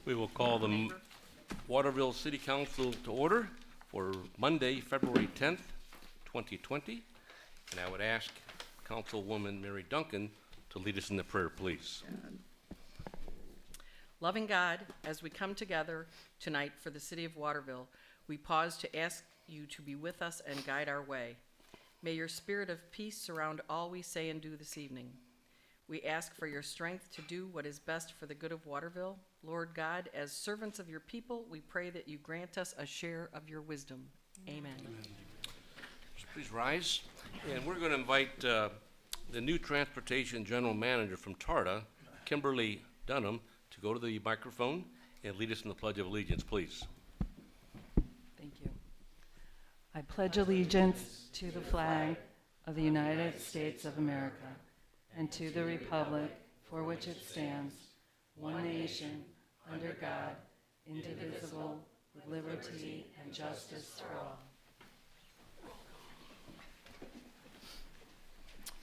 We will call the Waterville City Council to order for Monday, February 10th, 2020. And I would ask Councilwoman Mary Duncan to lead us in the prayer, please. Loving God, as we come together tonight for the city of Waterville, we pause to ask you to be with us and guide our way. May your spirit of peace surround all we say and do this evening. We ask for your strength to do what is best for the good of Waterville. Lord God, as servants of your people, we pray that you grant us a share of your wisdom. Amen. Please rise. And we're going to invite the new Transportation General Manager from TARDA, Kimberly Dunham, to go to the microphone and lead us in the Pledge of Allegiance, please. Thank you. I pledge allegiance to the flag of the United States of America and to the republic for which it stands, one nation, under God, indivisible, with liberty and justice for all.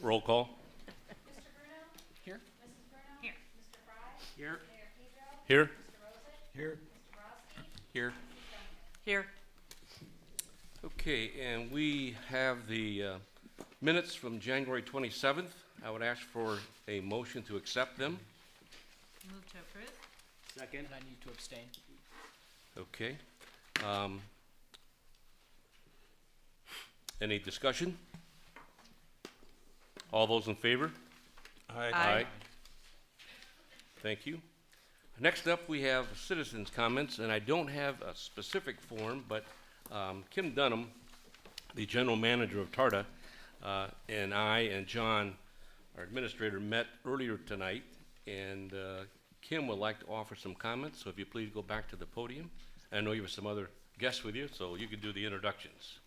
Roll call. Mr. Bruno? Here. Mrs. Bruno? Here. Mr. Fry? Here. Mayor Pedro? Here. Mr. Rosick? Here. Mr. Rossi? Here. Here. Okay, and we have the minutes from January 27th. I would ask for a motion to accept them. Move to approve. Second. I need to abstain. Okay. Any discussion? All those in favor? Aye. Thank you. Next up, we have citizens' comments, and I don't have a specific form, but Kim Dunham, the general manager of TARDA, and I and John, our administrator, met earlier tonight, and Kim would like to offer some comments, so if you please go back to the podium. I know you have some other guests with you, so you can do the introductions.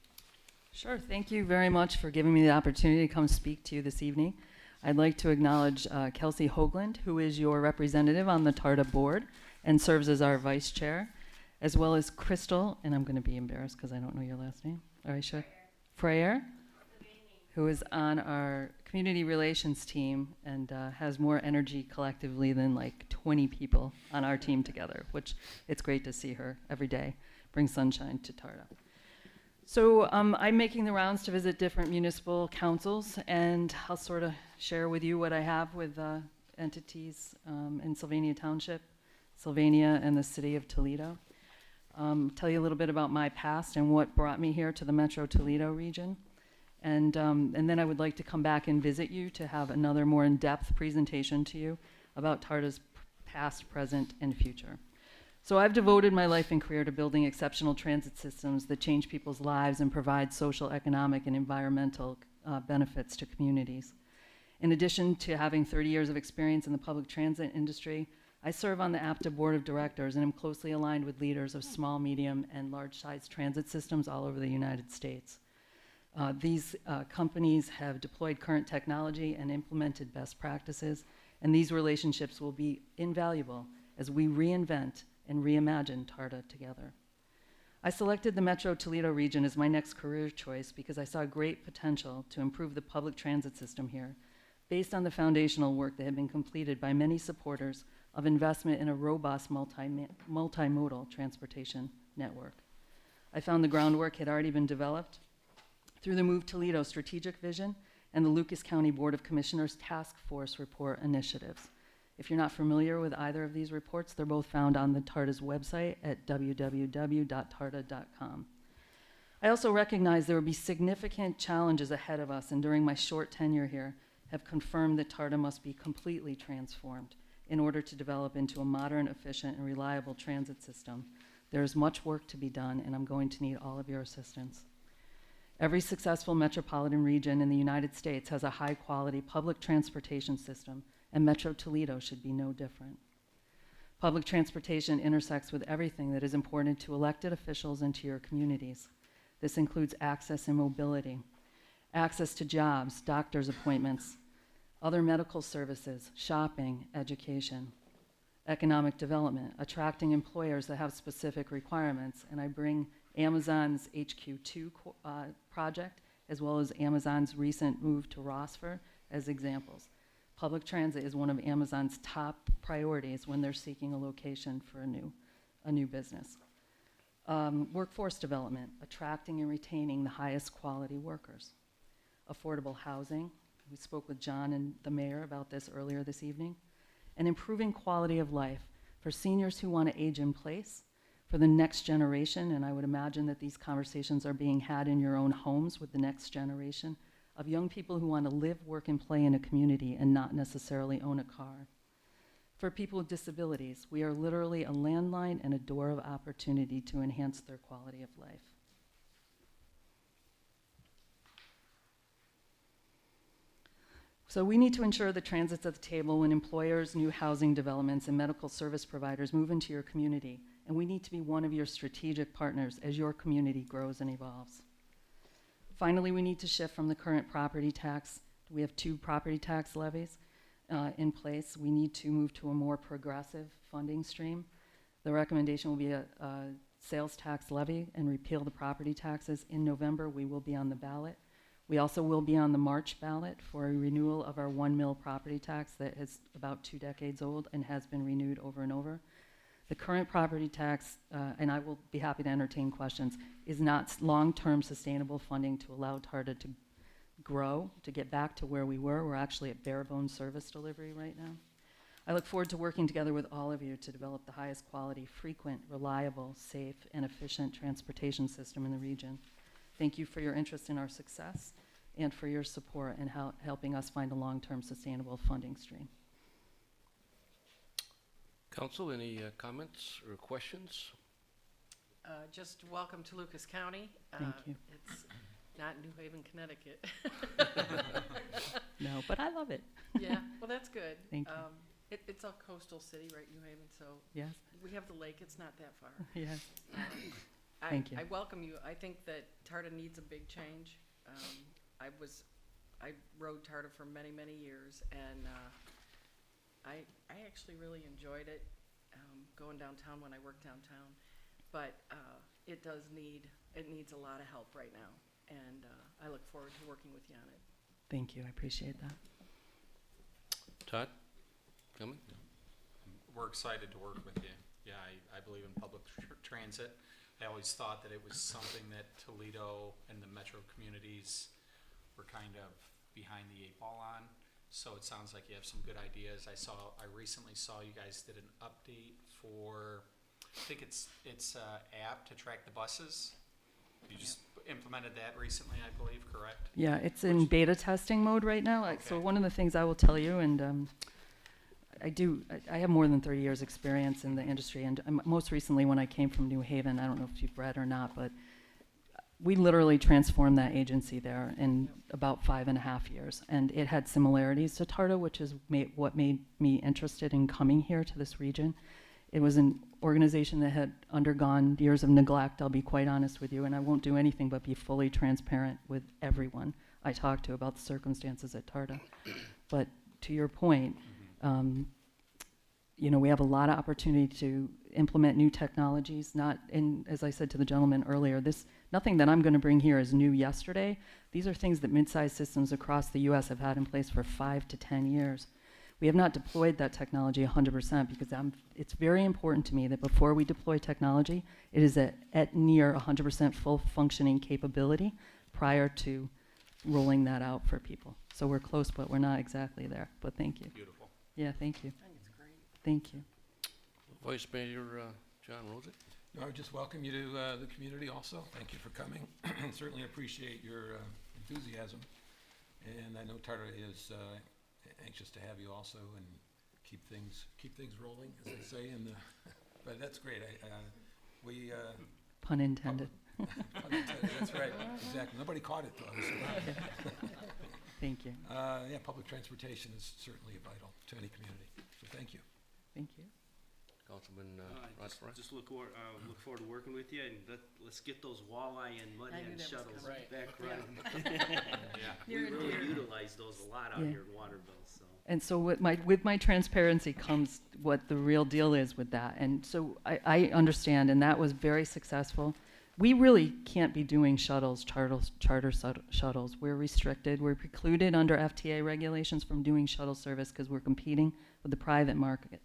Sure. Thank you very much for giving me the opportunity to come speak to you this evening. I'd like to acknowledge Kelsey Hoagland, who is your representative on the TARDA board and serves as our vice chair, as well as Crystal, and I'm going to be embarrassed because I don't know your last name. Or I should? Freyer, who is on our community relations team and has more energy collectively than like 20 people on our team together, which it's great to see her every day bring sunshine to TARDA. So I'm making the rounds to visit different municipal councils, and I'll sort of share with you what I have with entities in Sylvania Township, Sylvania, and the city of Toledo. Tell you a little bit about my past and what brought me here to the Metro Toledo region. And then I would like to come back and visit you to have another more in-depth presentation to you about TARDA's past, present, and future. So I've devoted my life and career to building exceptional transit systems that change people's lives and provide social, economic, and environmental benefits to communities. In addition to having 30 years of experience in the public transit industry, I serve on the APTA board of directors and am closely aligned with leaders of small, medium, and large-sized transit systems all over the United States. These companies have deployed current technology and implemented best practices, and these relationships will be invaluable as we reinvent and reimagine TARDA together. I selected the Metro Toledo region as my next career choice because I saw great potential to improve the public transit system here based on the foundational work that had been completed by many supporters of investment in a robust multimodal transportation network. I found the groundwork had already been developed through the Move Toledo strategic vision and the Lucas County Board of Commissioners Task Force report initiatives. If you're not familiar with either of these reports, they're both found on the TARDA's website at www.tarda.com. I also recognize there will be significant challenges ahead of us, and during my short tenure here, have confirmed that TARDA must be completely transformed in order to develop into a modern, efficient, and reliable transit system. There is much work to be done, and I'm going to need all of your assistance. Every successful metropolitan region in the United States has a high-quality public transportation system, and Metro Toledo should be no different. Public transportation intersects with everything that is important to elected officials and to your communities. This includes access and mobility, access to jobs, doctor's appointments, other medical services, shopping, education, economic development, attracting employers that have specific requirements, and I bring Amazon's HQ2 project, as well as Amazon's recent move to Rossford as examples. Public transit is one of Amazon's top priorities when they're seeking a location for a new business. Workforce development, attracting and retaining the highest quality workers. Affordable housing, we spoke with John and the mayor about this earlier this evening. And improving quality of life for seniors who want to age in place, for the next generation, and I would imagine that these conversations are being had in your own homes with the next generation, of young people who want to live, work, and play in a community and not necessarily own a car. For people with disabilities, we are literally a landline and a door of opportunity to enhance their quality of life. So we need to ensure that transit's at the table when employers, new housing developments, and medical service providers move into your community, and we need to be one of your strategic partners as your community grows and evolves. Finally, we need to shift from the current property tax. We have 2 property tax levies in place. We need to move to a more progressive funding stream. The recommendation will be a sales tax levy and repeal the property taxes. In November, we will be on the ballot. We also will be on the March ballot for a renewal of our 1 mil property tax that is about 2 decades old and has been renewed over and over. The current property tax, and I will be happy to entertain questions, is not long-term sustainable funding to allow TARDA to grow, to get back to where we were. We're actually at bare bones service delivery right now. I look forward to working together with all of you to develop the highest quality, frequent, reliable, safe, and efficient transportation system in the region. Thank you for your interest in our success and for your support in helping us find a long-term sustainable funding stream. Council, any comments or questions? Just welcome to Lucas County. Thank you. It's not New Haven, Connecticut. No, but I love it. Yeah, well, that's good. Thank you. It's a coastal city, right, New Haven, so Yes, we have the lake, it's not that far. yes. Thank you. I welcome you. I think that TARDA needs a big change. I rode TARDA for many, many years, and I actually really enjoyed it, going downtown when I worked downtown. But it needs a lot of help right now, and I look forward to working with you on it. Thank you. I appreciate that. Todd, comment? We're excited to work with you. Yeah, I believe in public transit. I always thought that it was something that Toledo and the metro communities were kind of behind the 8 ball on. So it sounds like you have some good ideas. I recently saw you guys did an update for, I think it's app to track the buses. You just implemented that recently, I believe, correct? Yeah, it's in beta testing mode right now. So Okay. one of the things I will tell you, and I have more than 30 years experience in the industry, and most recently when I came from New Haven, I don't know if you've read or not, but we literally transformed that agency there in about 5.5 years, and it had similarities to TARDA, which is what made me interested in coming here to this region. It was an organization that had undergone years of neglect, I'll be quite honest with you, and I won't do anything but be fully transparent with everyone I talk to about the circumstances at TARDA. But to your point, we have a lot of opportunity to implement new technologies, as I said to the gentleman earlier, nothing that I'm going to bring here is new yesterday. These are things that mid-sized systems across the U.S. have had in place for 5 to 10 years. We have not deployed that technology 100% because it's very important to me that before we deploy technology, it is at near 100% full functioning capability prior to rolling that out for people. So we're close, but we're not exactly there. But thank you. Beautiful. Yeah, thank you. I think it's great. Thank you. Vice Mayor John Rosick? No, I would just welcome you to the community also. Thank you for coming. Certainly appreciate your enthusiasm. And I know TARDA is anxious to have you also and keep things rolling, as they say. But that's great. Pun intended. That's right. Exactly. Nobody caught it though. Thank you. Yeah, public transportation is certainly vital to any community. So thank you. Thank you. Councilman Rothfront? Just look forward to working with you, and let's get those walleye and mud I knew hen that was shuttles coming. back Yeah. running. Yeah. We really utilize those a lot out Yeah. here in Waterville, so. And so with my transparency comes what the real deal is with that. And so I understand, and that was very successful. we really can't be doing charter shuttles. We're restricted. We're precluded under FTA regulations from doing shuttle service because we're competing with the private market.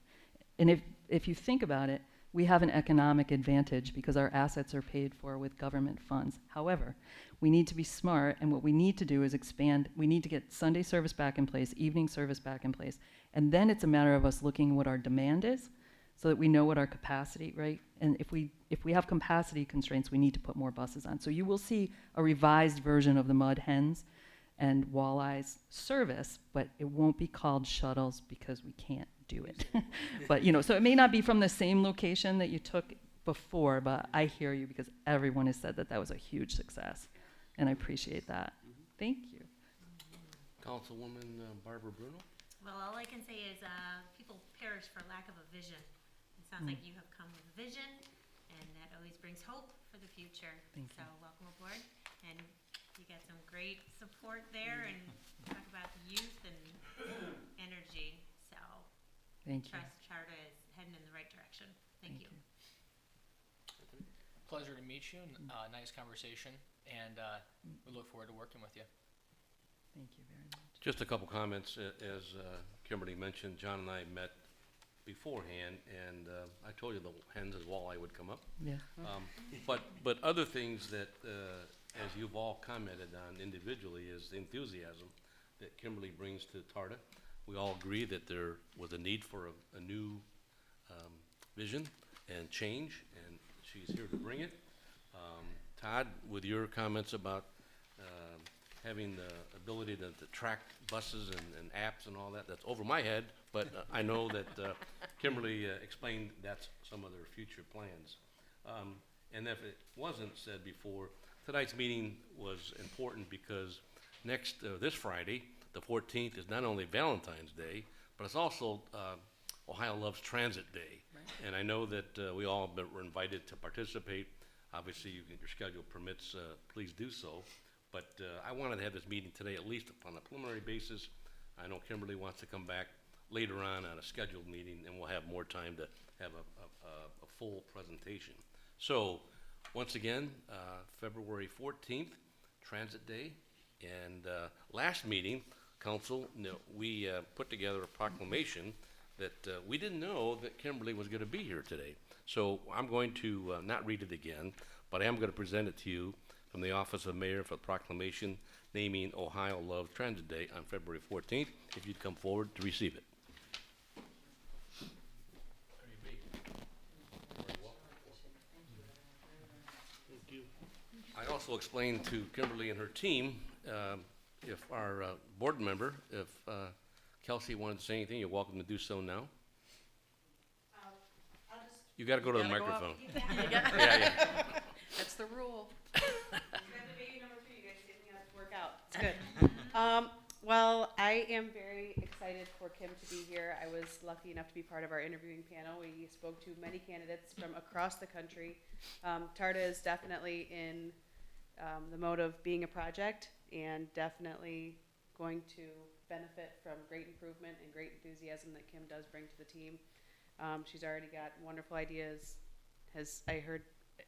And if you think about it, we have an economic advantage because our assets are paid for with government funds. However, we need to be smart, and what we need to do is expand. We need to get Sunday service back in place, evening service back in place, and then it's a matter of us looking what our demand is so that we know what our capacity, right? And if we have capacity constraints, we need to put more buses on. So you will see a revised version of the Mud Hens and Walleyes service, but it won't be called shuttles because we can't do it. But, you know, so it may not be from the same location that you took before, but I hear you because everyone has said that that was a huge success, and I appreciate that. Thank you. Councilwoman Barbara Bruno? Well, all I can say is people perish for lack of a vision. It sounds like you have come with a vision, and that always brings hope for the future. Thank so welcome aboard, and you got some great support there, and talk about the youth and energy. So Thank you. trust Charter is heading in the right direction. Thank you. Pleasure to meet you. Nice conversation, and we look forward to working with you. Thank you very much. Just a couple comments. As Kimberly mentioned, John and I met beforehand, and I told you the hens as walleye would come up. Yeah. But other things that, as you've all commented on individually, is the enthusiasm that Kimberly brings to TARTA. We all agree that there was a need for a new vision and change, and she's here to bring it. Todd, with your comments about having the ability to track buses and apps and all that, that's over my head, but I know that Kimberly explained that's some of their future plans. And if it wasn't said before, tonight's meeting was important because this Friday, the 14th, is not only Valentine's Day, but it's also Ohio Loves Transit Day. Right. And I know that we all were invited to participate. Obviously, your schedule permits, please do so. But I wanted to have this meeting today, at least on a preliminary basis. I know Kimberly wants to come back later on a scheduled meeting, and we'll have more time to have a full presentation. So, once again, February 14th, Transit Day. And last meeting, Council, we put together a proclamation that we didn't know that Kimberly was going to be here today. So I'm going to not read it again, but I am going to present it to you from the Office of Mayor for the proclamation naming Ohio Loves Transit Day on February 14th, if you'd come forward to receive it. I also explained to Kimberly and her team, if our board member, if Kelsey wanted to say anything, you're welcome to do so now. You got to go to the Gotta go up. microphone. Yeah. Yeah. That's the rule. You got the baby number 2, you guys get me out to work out. It's good. Well, I am very excited for Kim to be here. I was lucky enough to be part of our interviewing panel. We spoke to many candidates from across the country. TARTA is definitely in the mode of being a project and definitely going to benefit from great improvement and great enthusiasm that Kim does bring to the team. She's already got wonderful ideas. I heard,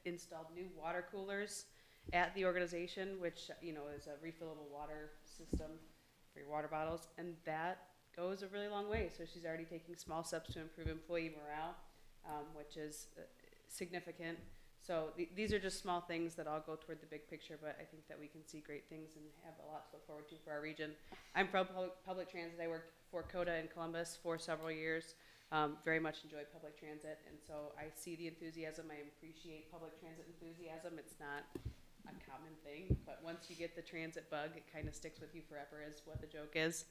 installed new water coolers at the organization, which, you know, is a refillable water system for your water bottles, and that goes a really long way. So she's already taking small steps to improve employee morale, which is significant. So these are just small things that all go toward the big picture, but I think that we can see great things and have a lot to look forward to for our region. I'm from public transit. I worked for CODA in Columbus for several years. Very much enjoy public transit, and so I see the enthusiasm. I appreciate public transit enthusiasm. It's not a common thing, but once you get the transit bug, it kind of sticks with you forever, is what the joke is.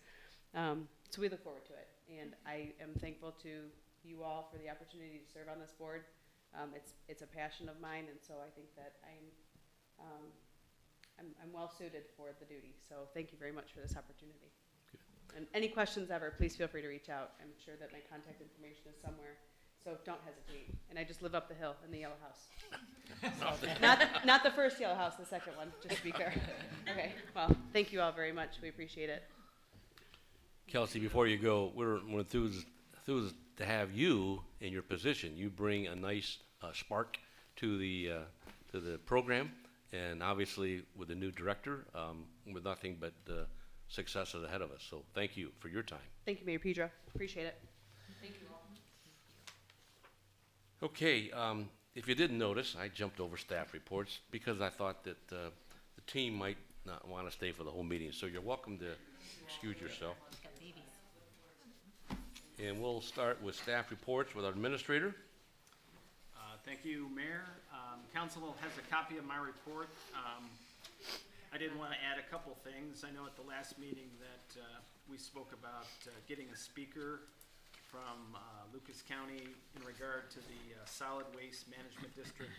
So we look forward to it, and I am thankful to you all for the opportunity to serve on this board. It's a passion of mine, and so I think that I'm well suited for the duty. So thank you very much for this opportunity. And any questions ever, please feel free to reach out. I'm sure that my contact information is somewhere, so don't hesitate. And I just live up the hill in the yellow house. So, not the first yellow house, the second one, just to be clear. Okay, well, thank you all very much. We appreciate it. Kelsey, before you go, we're enthused to have you in your position. You bring a nice spark to the to the program, and obviously with the new director, with nothing but success ahead of us. So thank you for your time. Thank you, Mayor Pedro. Appreciate it. Okay, if you didn't notice, I jumped over staff reports because I thought that the team might not want to stay for the whole meeting. So you're welcome to excuse yourself. Everyone's got babies. And we'll start with staff reports with our administrator. Thank you, Mayor. Council has a copy of my report. I did want to add a couple things. I know at the last meeting that we spoke about getting a speaker from Lucas County in regard to the Solid Waste Management District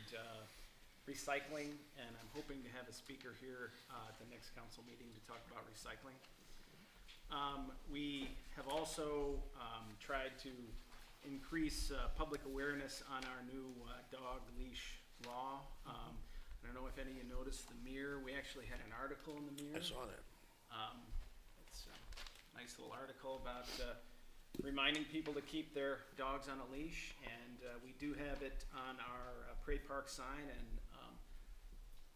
recycling, and I'm hoping to have a speaker here at the next council meeting to talk about recycling. We have also tried to increase public awareness on our new dog leash law. I don't know if any of you noticed the Mirror. We actually had an article in the Mirror. I saw that. It's a nice little article about reminding people to keep their dogs on a leash, and we do have it on our Parade Park sign, and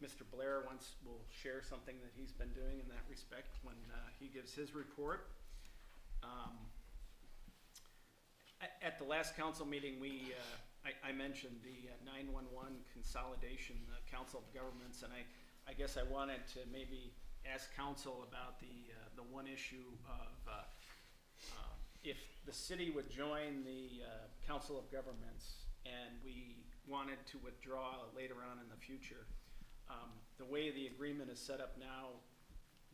Mr. Blair will share something that he's been doing in that respect when he gives his report. At the last council meeting, I mentioned the 911 consolidation, the Council of Governments, and I guess I wanted to maybe ask council about the one issue of if the city would join the Council of Governments and we wanted to withdraw later on in the future, the way the agreement is set up now,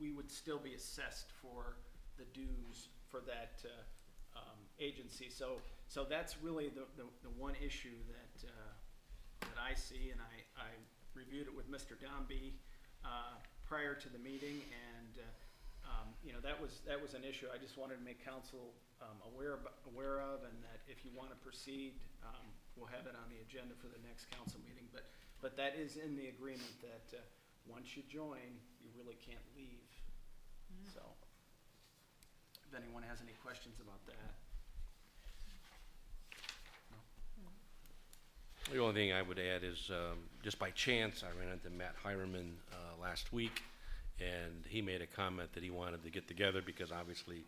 we would still be assessed for the dues for that agency. So that's really the one issue that I see, and I reviewed it with Mr. Dombey prior to the meeting, and you know, that was an issue I just wanted to make council aware of, and that if you want to proceed, we'll have it on the agenda for the next council meeting. But that is in the agreement that once you join, you really can't leave. So if anyone has any questions about that. The only thing I would add is, just by chance, I ran into Matt Hireman last week, and he made a comment that he wanted to get together because obviously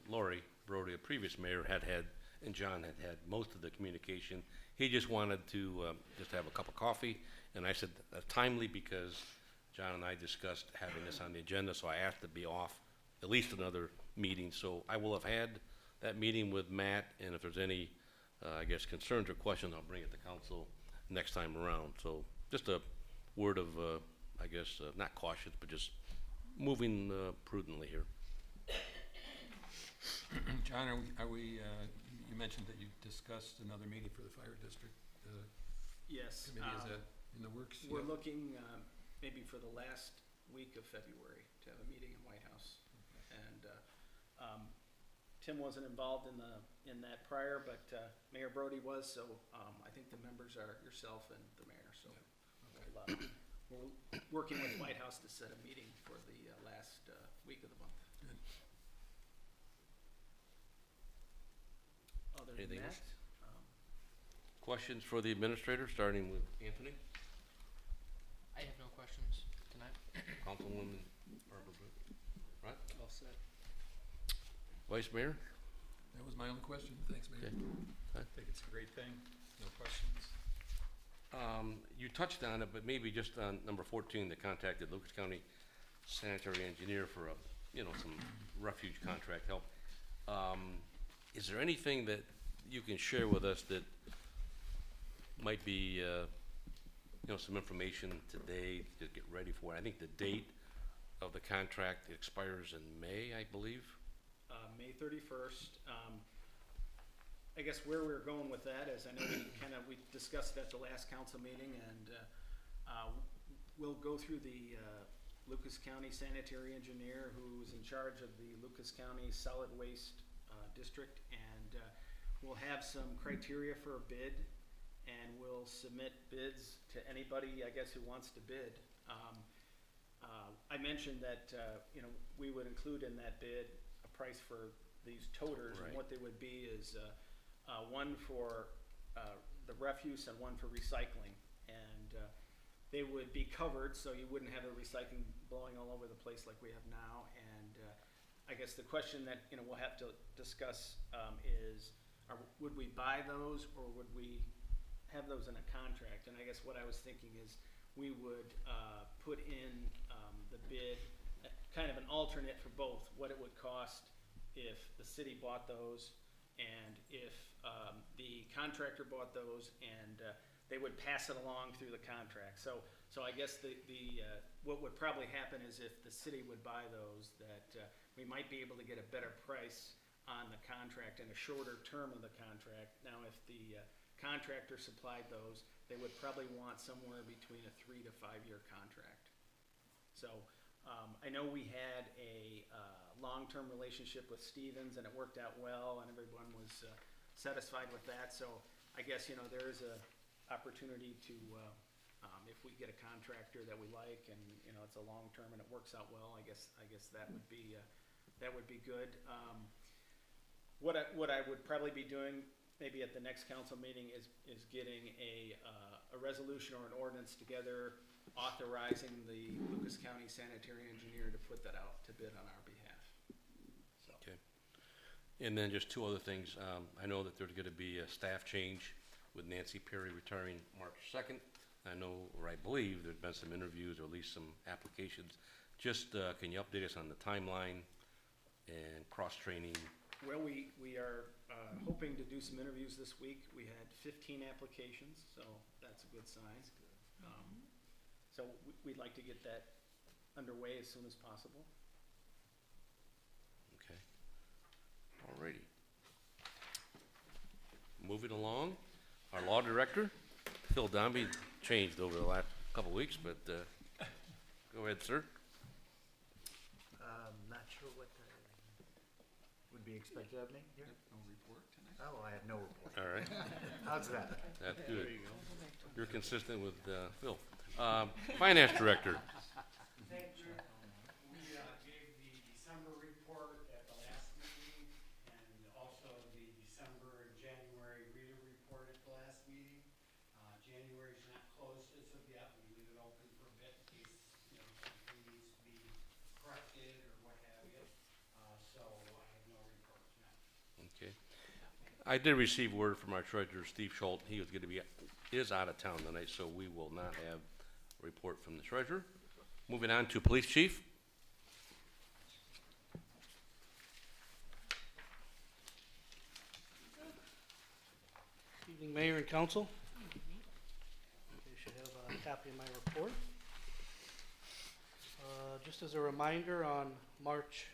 Lori Brody, a previous mayor, had and John had most of the communication. He just wanted to just have a cup of coffee, and I said timely because John and I discussed having this on the agenda, so I asked to be off at least another meeting. So I will have had that meeting with Matt, and if there's any I guess concerns or questions, I'll bring it to council next time around. So just a word of, I guess, not cautious, but just moving prudently here. John, are we you mentioned that you discussed another meeting for the fire district Yes. committee. Is that in the works? We're yet? looking maybe for the last week of February to have a meeting in White House. And Tim wasn't involved in that prior, but Mayor Brody was, so I think the members are yourself and the mayor. So we're working with White House to set a meeting for the last week of the month. Good. Other Anything than else? that, Questions for the administrator, starting with Anthony? I have no questions tonight. Councilwoman Barbara Britt? Right? All set. Vice Mayor? That was my only question. Thanks, Mayor. Okay. I think it's a great thing. No questions. You touched on it, but maybe just on number 14, that contacted Lucas County sanitary engineer for some refuge contract help. Is there anything that you can share with us that might be, some information today to get ready for it? I think the date of the contract expires in May, I believe. May 31st. I guess where we're going with that is, I know we discussed it at the last council meeting, and we'll go through the Lucas County sanitary engineer who's in charge of the Lucas County solid waste district, and we'll have some criteria for a bid, and we'll submit bids to anybody, I guess, who wants to bid. I mentioned that we would include in that bid a price for these toters, Right. and what they would be is one for the refuse and one for recycling. And they would be covered, so you wouldn't have the recycling blowing all over the place like we have now. And I guess the question that, you know, we'll have to discuss is, would we buy those, or would we have those in a contract? And I guess what I was thinking is we would put in the bid, kind of an alternate for both, what it would cost if the city bought those and if the contractor bought those, and they would pass it along through the contract. So I guess what would probably happen is if the city would buy those, that we might be able to get a better price on the contract and a shorter term of the contract. Now, if the contractor supplied those, they would probably want somewhere between a 3 to 5 year contract. So I know we had a long-term relationship with Stevens, and it worked out well, and everyone was satisfied with that. So I guess, you know, there is a opportunity to, if we get a contractor that we like, and, you know, it's a long-term and it works out well, I guess that would be good. What I would probably be doing maybe at the next council meeting is getting a resolution or an ordinance together authorizing the Lucas County sanitary engineer to put that out to bid on our behalf. So. Okay. And then just two other things. I know that there's gonna be a staff change with Nancy Perry retiring March 2nd. I know, or I believe, there's been some interviews or at least some applications. Just, can you update us on the timeline and cross-training? Well, we are hoping to do some interviews this week. We had 15 applications, so that's a good sign. So we'd like to get that underway as soon as possible. Okay. Alrighty. Moving along, our law director, Phil Dombey, changed over the last couple weeks, but go ahead, sir. Not sure what would be expected of me here. No report tonight? Oh, I have no report. All right, How's that? that's good. You're consistent with Phil. Finance director. Thank you. We gave the December report at the last meeting, and also the December and January reader report at the last meeting. January's not closed as of yet. We leave it open for a bit in case, you know, something needs to be corrected or what have you. So I have no report tonight. Okay. I did receive word from our treasurer, Steve Schultz. He was going to be, is out of town tonight, so we will not have a report from the treasurer. Moving on to police chief. Evening, Mayor and Council. You should have a copy of my report. Just as a reminder, on March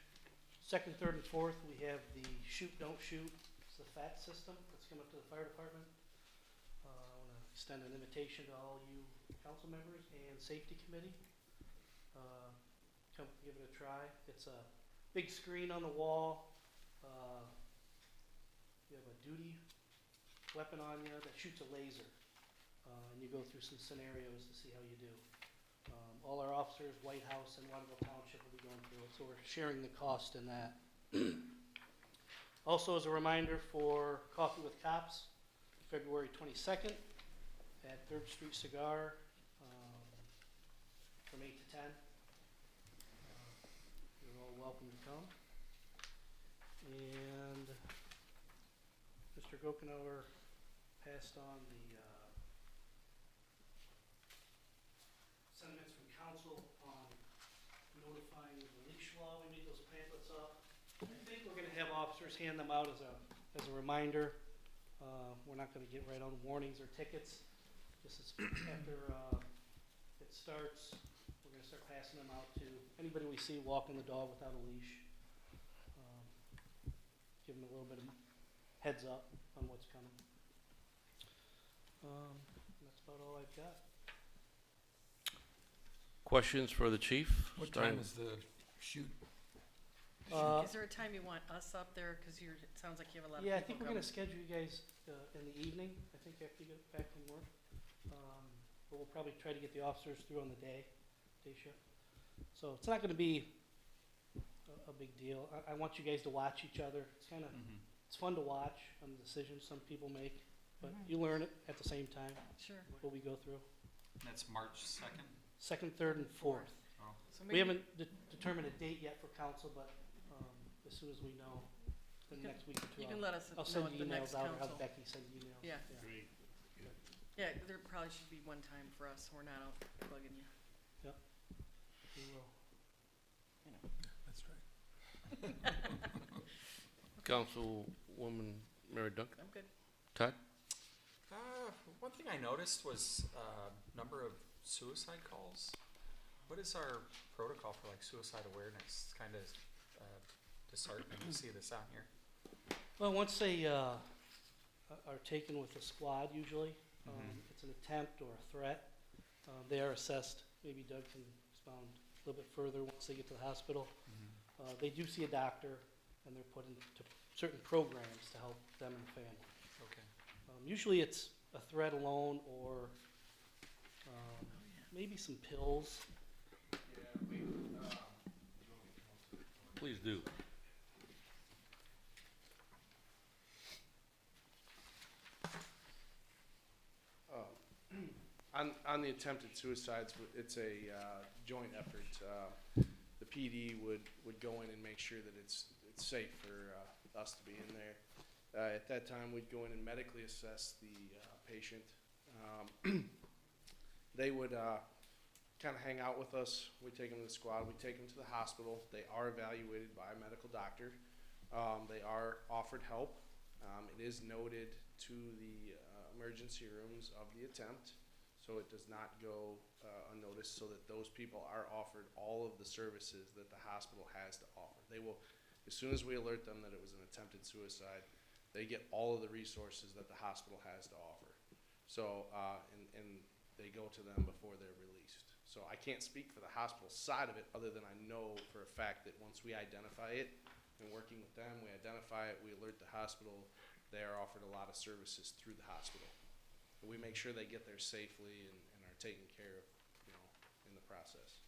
2nd, 3rd, and 4th, we have the Shoot, Don't Shoot. It's the FAT system that's coming up to the fire department. I want to extend an invitation to all you council members and safety committee. Come give it a try. It's a big screen on the wall. You have a duty weapon on you that shoots a laser, and you go through some scenarios to see how you do. All our officers, White House and Waterville Township will be going through it, so we're sharing the cost in that. Also, as a reminder for Coffee with Cops, February 22nd at 3rd Street Cigar, from 8 to 10. You're all welcome to come. And Mr. Gokenauer passed on the sentiments from council on notifying the leash law. We made those pamphlets up. I think we're gonna have officers hand them out as a reminder. We're not gonna get right on warnings or tickets. Just as after it starts, we're gonna start passing them out to anybody we see walking the dog without a leash. Give them a little bit of heads up on what's coming. That's about all I've got. Questions for the chief? What Starting- time is the shoot? Is there a time you want us up there? Because it sounds like you have a lot of people Yeah, I think we're coming. gonna schedule you guys in the evening, I think after you get back from work. But we'll probably try to get the officers through on the day shift. So it's not gonna be a big deal. I want you guys to watch each other. It's kinda, it's fun to watch on the decisions some people make, but you learn it at the same time, Sure. what we go through. That's March 2nd? Second, third, and fourth. Oh, So We maybe haven't determined a date yet for council, but as soon as we know, the You can- next week or two, you can let us I'll know send at you the next emails out, or have council. Becky send you emails. Yeah. Great. Yeah, there probably should be one time for us. We're not out bugging you. We will. That's right. Councilwoman Mary Duncan. I'm good. Todd? One thing I noticed was number of suicide calls. What is our protocol for like suicide awareness? It's kind of disheartening to see this out here. Well, once they are taken with a squad, usually, it's an attempt or a threat, they are assessed. Maybe Doug can expound a little bit further once they get to the hospital. They do see a doctor, and they're put into certain programs to help them and the family. Okay. Usually it's a threat alone, or maybe some pills. Please do. On the attempted suicides, it's a joint effort. The PD would go in and make sure that it's safe for us to be in there. At that time, we'd go in and medically assess the patient. They would kind of hang out with us. We take them to the squad. We take them to the hospital. They are evaluated by a medical doctor. They are offered help. It is noted to the emergency rooms of the attempt, so it does not go unnoticed, so that those people are offered all of the services that the hospital has to offer. They will, as soon as we alert them that it was an attempted suicide, they get all of the resources that the hospital has to offer. So, and they go to them before they're released. So I can't speak for the hospital side of it, other than I know for a fact that once we identify it, and working with them, we identify it, we alert the hospital, they are offered a lot of services through the hospital. And we make sure they get there safely and are taken care of, in the process.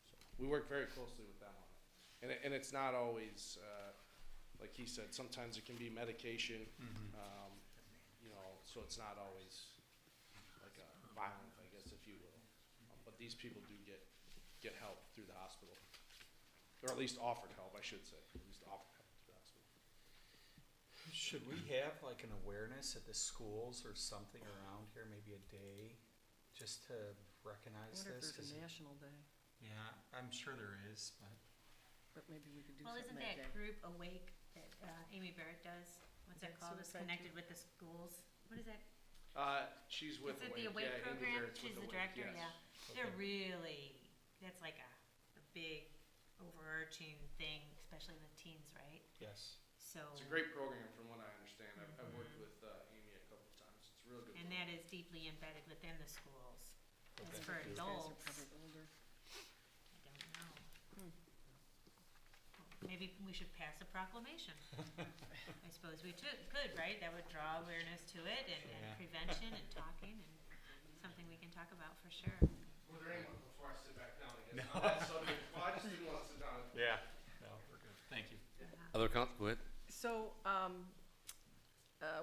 So we work very closely with them on it. And it's not always, like he said, sometimes it can be medication, so it's not always like a violent, I guess, if you will. But these people do get help through the hospital. Or at least offered help, I should say, at least offered help through the hospital. Should we have like an awareness at the schools or something around here, maybe a day, just to I recognize wonder if this? there's a 'Cause national day, yeah, I'm sure there is, but maybe we could do Well, something isn't that that day. group Awake that Amy Barrett does? What's that Is that called? It's suicide connected too? with the schools. What is that? She's with Is it Awake. the Awake Amy program? Barrett's with She's the Awake, director, yes. yeah. They're really, that's like a big overarching thing, especially with teens, right? yes. So. It's a great program from what I understand. I've worked with Amy a couple of times. It's a real good And program. that is deeply embedded within the schools. As Okay. for These guys are adults, probably older. I don't know. Maybe we should pass a proclamation. I suppose we could, right? That would draw awareness to it and Yeah. prevention and talking and something we can talk about for sure. Was there anyone before I sit back down, I guess? On that subject? Well, I just didn't want to sit down. Yeah. No, we're good. Thank you. Other council, go ahead. So,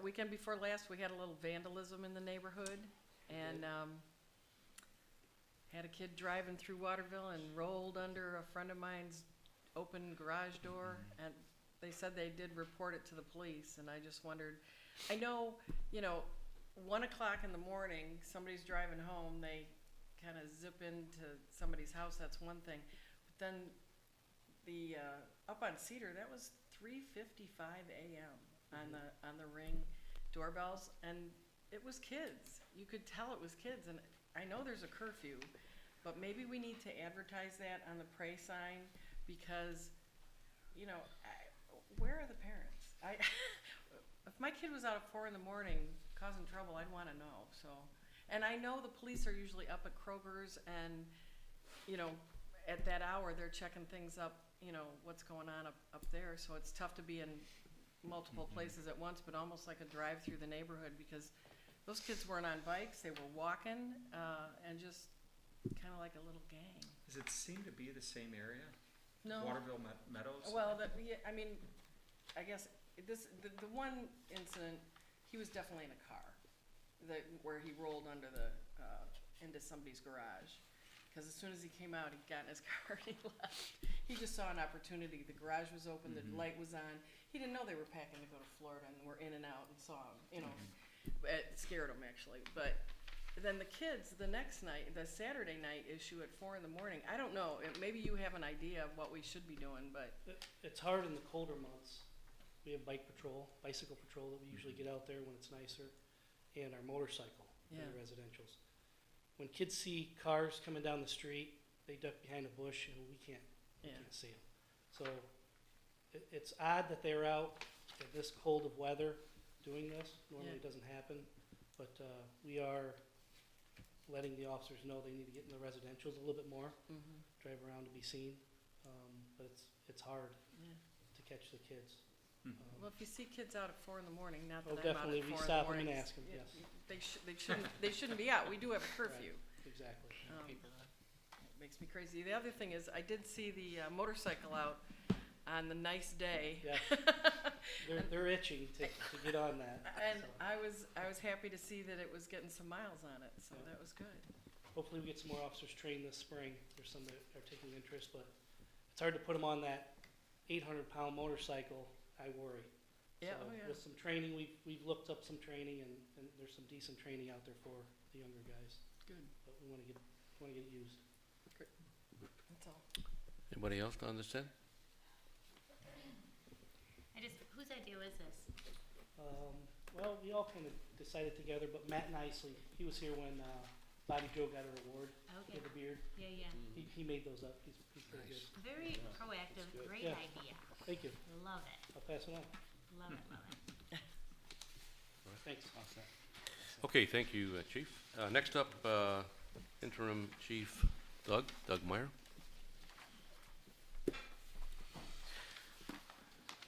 weekend before last, we had a little vandalism in the neighborhood, and, had a kid driving through Waterville and rolled under a friend of mine's open garage door, and they said they did report it to the police, and I just wondered, I know, 1 o'clock in the morning, somebody's driving home, they kinda zip into somebody's house, that's one thing, but then the, up on Cedar, that was 3:55 a.m. on the Ring doorbells, and it was kids. You could tell it was kids, and I know there's a curfew, but maybe we need to advertise that on the pray sign, because, where are the parents? If my kid was out at 4 in the morning causing trouble, I'd wanna know, so. And I know the police are usually up at Kroger's, and, at that hour, they're checking things up, what's going on up there, so it's tough to be in multiple places at once, but almost like a drive through the neighborhood, because those kids weren't on bikes, they were walking, and just kinda like a little gang. Does it seem to be the same area? No. Waterville Meadows? Well, I guess, the one incident, he was definitely in a car, where he rolled under the, into somebody's garage. Because as soon as he came out, he got in his car and he left. He just saw an opportunity. The garage was open, the light was on. He didn't know they were packing to go to Florida and were in and out and saw him, you know. It scared him actually. But then the kids, the next night, the Saturday night issue at 4 in the morning, I don't know, maybe you have an idea of what we should be doing, but It's hard in the colder months. We have bicycle patrol that we usually get out there when it's nicer, and our motorcycle in Yeah. the residentials. When kids see cars coming down the street, they duck behind a bush and we can't see them. So it's odd that they're out in this cold of weather doing this. Normally it doesn't happen, but we are letting the officers know they need to get in the residentials a little bit more, drive around to be seen. But it's hard to catch the kids. well, if you see kids out at 4 in the morning, not Oh, that I'm out definitely, at 4 we in the stop 'em and morning, ask 'em, yeah, yes. they shouldn't be out. We do have a curfew. Exactly. It makes me crazy. The other thing is, I did see the motorcycle out on the nice day. Yeah. They're itching to get on that. And so. I was happy to see that it was getting some miles on it, so that was good. Hopefully we get some more officers trained this spring. There's some that are taking interest, but it's hard to put them on that 800-pound motorcycle. I worry. Yeah, So oh yeah. with some training, we've looked up some training, and there's some decent training out there for the younger guys. Good. But we want to get it used. That's all. Anybody else to understand? Whose idea was this? Well, we all kind of decided together, but Matt Nicely, he was here when Bobby Joe got her award Okay. for the beard. Yeah. He made those up. He's pretty good. Very proactive, great Yeah. idea. Thank you. Love it, I'll pass it on. love it. Thanks. Okay, thank you, Chief. Next up, Interim Chief Doug Meyer.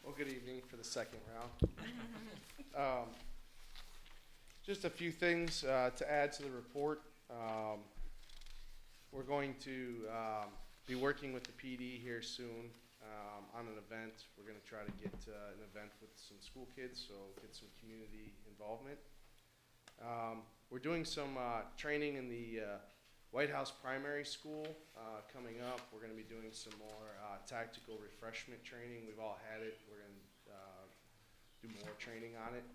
Well, good evening for the second round. Just a few things to add to the report. We're going to be working with the PD here soon on an event. We're going to try to get an event with some school kids, so get some community involvement. We're doing some training in the White House Primary School coming up. We're going to be doing some more tactical refreshment training. We've all had it. We're going to do more training on it.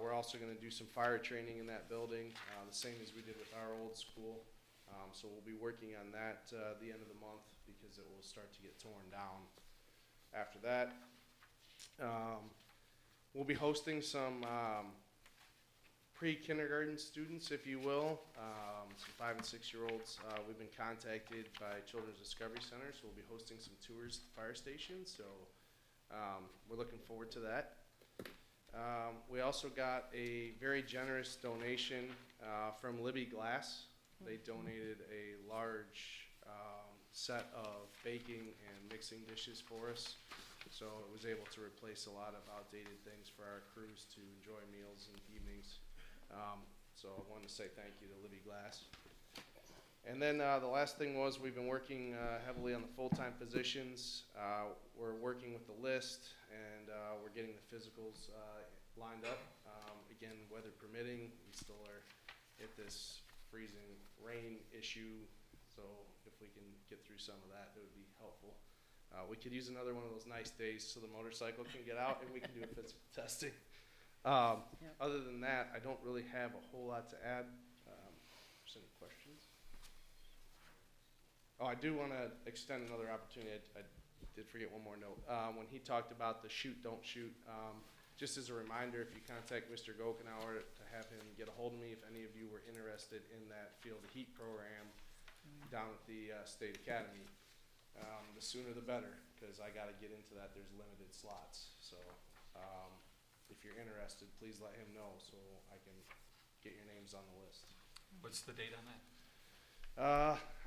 We're also going to do some fire training in that building, the same as we did with our old school. So we'll be working on that the end of the month because it will start to get torn down after that. We'll be hosting some pre-kindergarten students, if you will, some 5 and 6 year olds. We've been contacted by Children's Discovery Center, so we'll be hosting some tours at the fire station, so we're looking forward to that. We also got a very generous donation from Libby Glass. They donated a large set of baking and mixing dishes for us, so it was able to replace a lot of outdated things for our crews to enjoy meals in the evenings. So I wanted to say thank you to Libby Glass. And then the last thing was we've been working heavily on the full-time positions. We're working with the list, and we're getting the physicals lined up. Again, weather permitting, we still are at this freezing rain issue, so if we can get through some of that, it would be helpful. We could use another one of those nice days so the motorcycle can get out and we can do a physical testing. Other than that, I don't really have a whole lot to add. If there's any questions? Oh, I do want to extend another opportunity. I did forget one more note. When he talked about the shoot, don't shoot, just as a reminder, if you contact Mr. Gokenauer to have him get a hold of me if any of you were interested in that Field of Heat program down at the State Academy. The sooner the better, because I got to get into that. There's limited slots. So if you're interested, please let him know so I can get your names on the list. What's the date on that?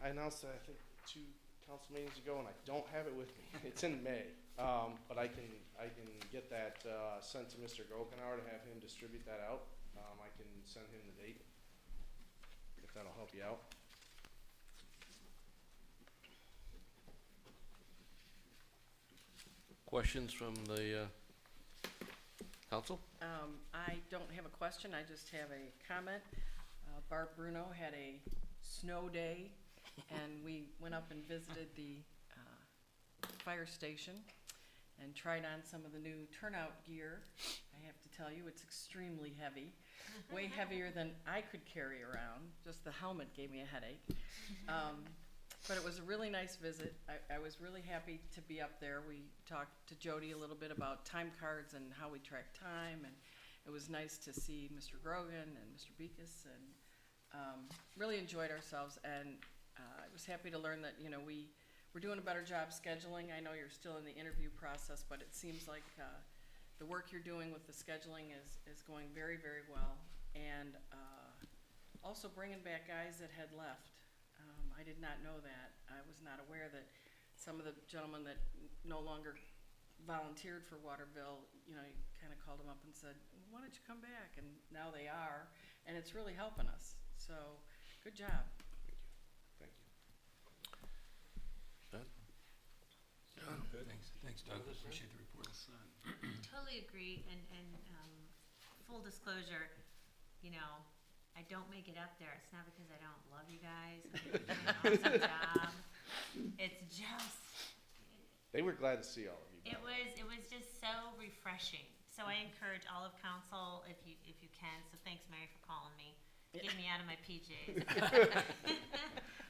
I announced that I think 2 council meetings ago, and I don't have it with me. It's in May, but I can get that sent to Mr. Gokenauer to have him distribute that out. I can send him the date if that'll help you out. Questions from the council? I don't have a question, I just have a comment. Barb Bruno had a snow day, and we went up and visited the fire station and tried on some of the new turnout gear. I have to tell you, it's extremely heavy, way heavier than I could carry around. Just the helmet gave me a headache. But it was a really nice visit. I was really happy to be up there. We talked to Jody a little bit about time cards and how we track time, and it was nice to see Mr. Grogan and Mr. Beekes, and really enjoyed ourselves. And I was happy to learn that, you know, we're doing a better job scheduling. I know you're still in the interview process, but it seems like the work you're doing with the scheduling is going very, very well. And also bringing back guys that had left. I did not know that. I was not aware that some of the gentlemen that no longer volunteered for Waterville, you know, you kind of called them up and said, why don't you come back? And now they are, and it's really helping us. So, good job. Thank you. Good. Thanks, Doug. Appreciate the report. Totally agree, and full disclosure, you know, I don't make it up there. It's not because I don't love you guys. You're doing an awesome job. It's just. They were glad to see all of you. It was just so refreshing. So I encourage all of council, if you can. So thanks, Mary, for calling me, getting me out of my PJs,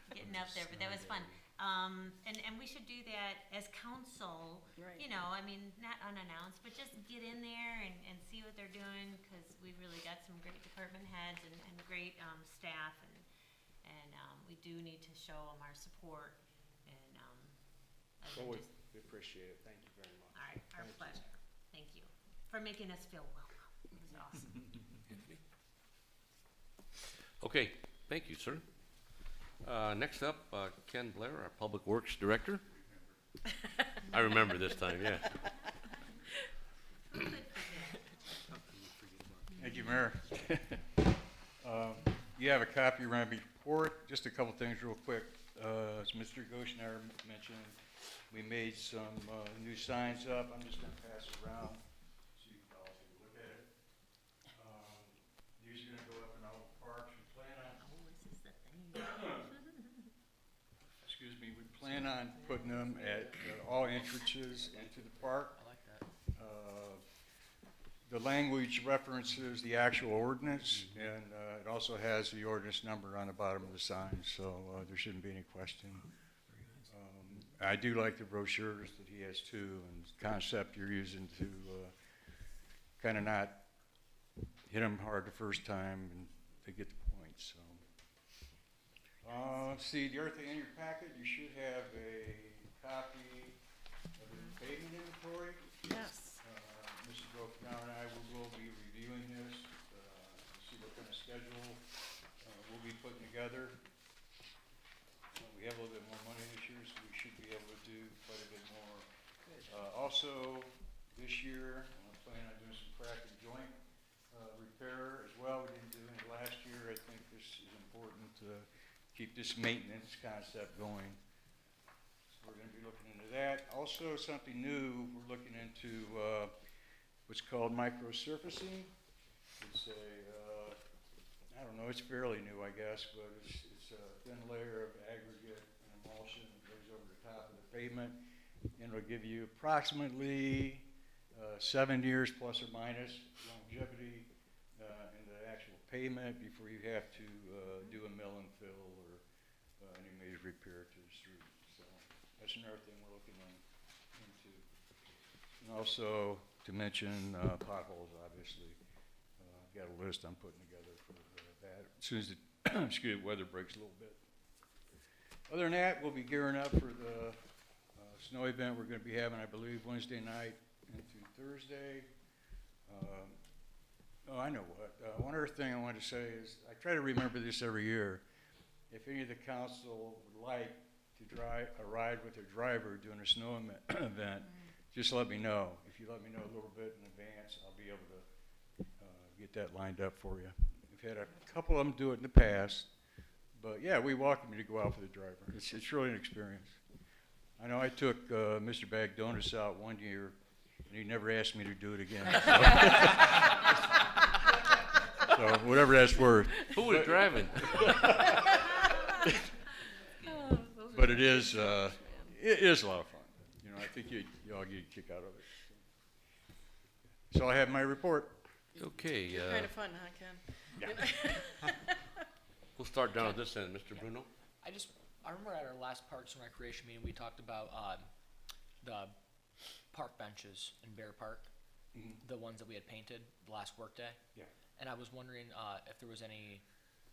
getting up there. But that was fun. And we should do that as council. Right. You know, I mean, not unannounced, but just get in there and see what they're doing, because we've really got some great department heads and great staff, and we do need to show them our support. And Well, we appreciate it. Thank you very much. our pleasure. Thank you for making us feel welcome. It was awesome. Okay, thank you, sir. Next up, Ken Blair, our Public Works Director. I remember this time, yeah. Thank you, Mayor. You have a copy of my report. Just a couple things real quick. As Mr. Goshenauer mentioned, we made some new signs up. I'm just going to pass it around so you can all take a look at it. These are going to go up in all the parks. We plan on. Oh, this is the thing. Excuse me. We plan on putting them at all entrances into the park. I like that. The language references the actual ordinance, and it also has the ordinance number on the bottom of the sign, so there shouldn't be any question. I do like the brochures that he has too, and the concept you're using to kind of not hit them hard the first time and they get the point. So, let's see, the other thing in your packet, you should have a copy of the pavement inventory. Yes. Mr. Goshenauer and I will be reviewing this, to see what kind of schedule we'll be putting together. We have a little bit more money this year, so we should be able to do quite a bit more. Also, this year, I'm planning on doing some crack and joint repair as well. We didn't do any last year. I think this is important to keep this maintenance concept going. So we're going to be looking into that. Also, something new, we're looking into what's called microsurfacing. It's a, I don't know, it's fairly new, I guess, but it's a thin layer of aggregate and emulsion that goes over the top of the pavement, and it'll give you approximately 7 years plus or minus longevity in the actual pavement before you have to do a mill and fill or any major repair to the street. So that's another thing we're looking into. And also, to mention potholes, obviously. I've got a list I'm putting together for that as soon as the excuse me, weather breaks a little bit. Other than that, we'll be gearing up for the snow event we're going to be having, I believe, Wednesday night into Thursday. Oh, I know what. One other thing I wanted to say is I try to remember this every year. If any of the council would like to ride with their driver during a snow event, just let me know. If you let me know a little bit in advance, I'll be able to get that lined up for you. We've had a couple of them do it in the past, but yeah, we welcome you to go out for the driver. It's really an experience. I know I took Mr. Bagdonis out one year, and he never asked me to do it again. So whatever that's worth. Who was driving? but it is a lot of fun. You know, I think you all get a kick out of it. So I have my report. Okay, You're kind of fun, huh, Ken? we'll start down at this end. Mr. Bruno? I remember at our last Parks and Recreation meeting, we talked about the park benches in Bear Park, the ones that we had painted the last workday. Yeah. And I was wondering if there was any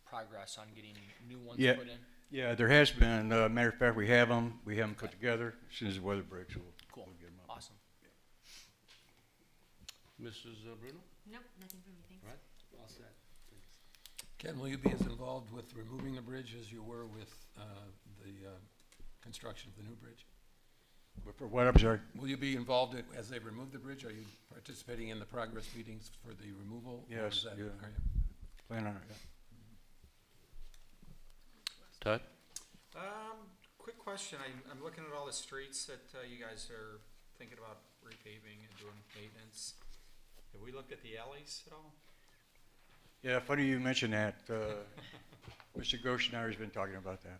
progress on getting new ones Yeah. put in. Yeah, there has been. Matter of fact, we have them put together. As soon as the weather breaks, we'll get them up. Awesome. Mrs. Bruno? Nope, nothing for me, thanks. All right, all set. Thanks. Ken, will you be as involved with removing the bridge as you were with the construction of the new bridge? But for what, I'm sorry? Will you be involved as they remove the bridge? Are you participating in the progress meetings for the removal? or Yes, is that- yeah. are you? Plan on it, yeah. Todd? Quick question. I'm looking at all the streets that you guys are thinking about repaving and doing maintenance. Have we looked at the alleys at all? Yeah, funny you mention that. Mr. Goshenauer's been talking about that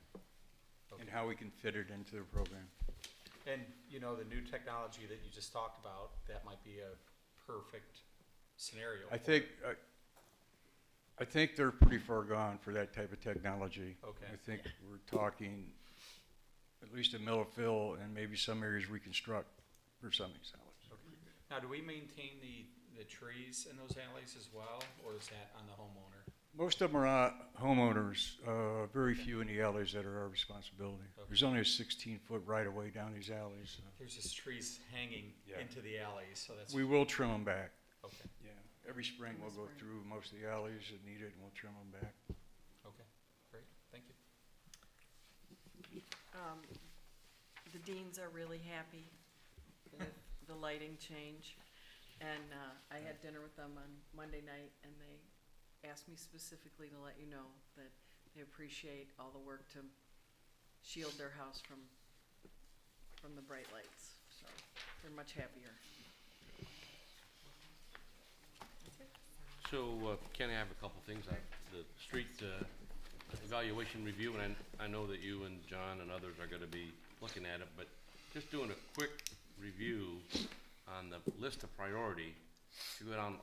and how we can fit it into the program. And, you know, the new technology that you just talked about, that might be a perfect scenario. I think they're pretty far gone for that type of technology. Okay. I think we're talking at least a Millerville and maybe some areas reconstruct for some of these alleys. Okay. Now, do we maintain the trees in those alleys as well, or is that on the homeowner? Most of them are homeowners, very few in the alleys that are our responsibility. Okay. There's only a 16-foot right-of-way down these alleys. So. There's just trees hanging Yeah. into the alleys, so that's. We will trim them back. Okay, Yeah, every spring we'll go through most of the alleys that need it and we'll trim them back. okay, great, thank you. The deans are really happy with the lighting change. And I had dinner with them on Monday night, and they asked me specifically to let you know that they appreciate all the work to shield their house from the bright lights. So they're much happier. So, Ken, I have a couple things on the street evaluation review, and I know that you and John and others are gonna be looking at it, but just doing a quick review on the list of priority, you go down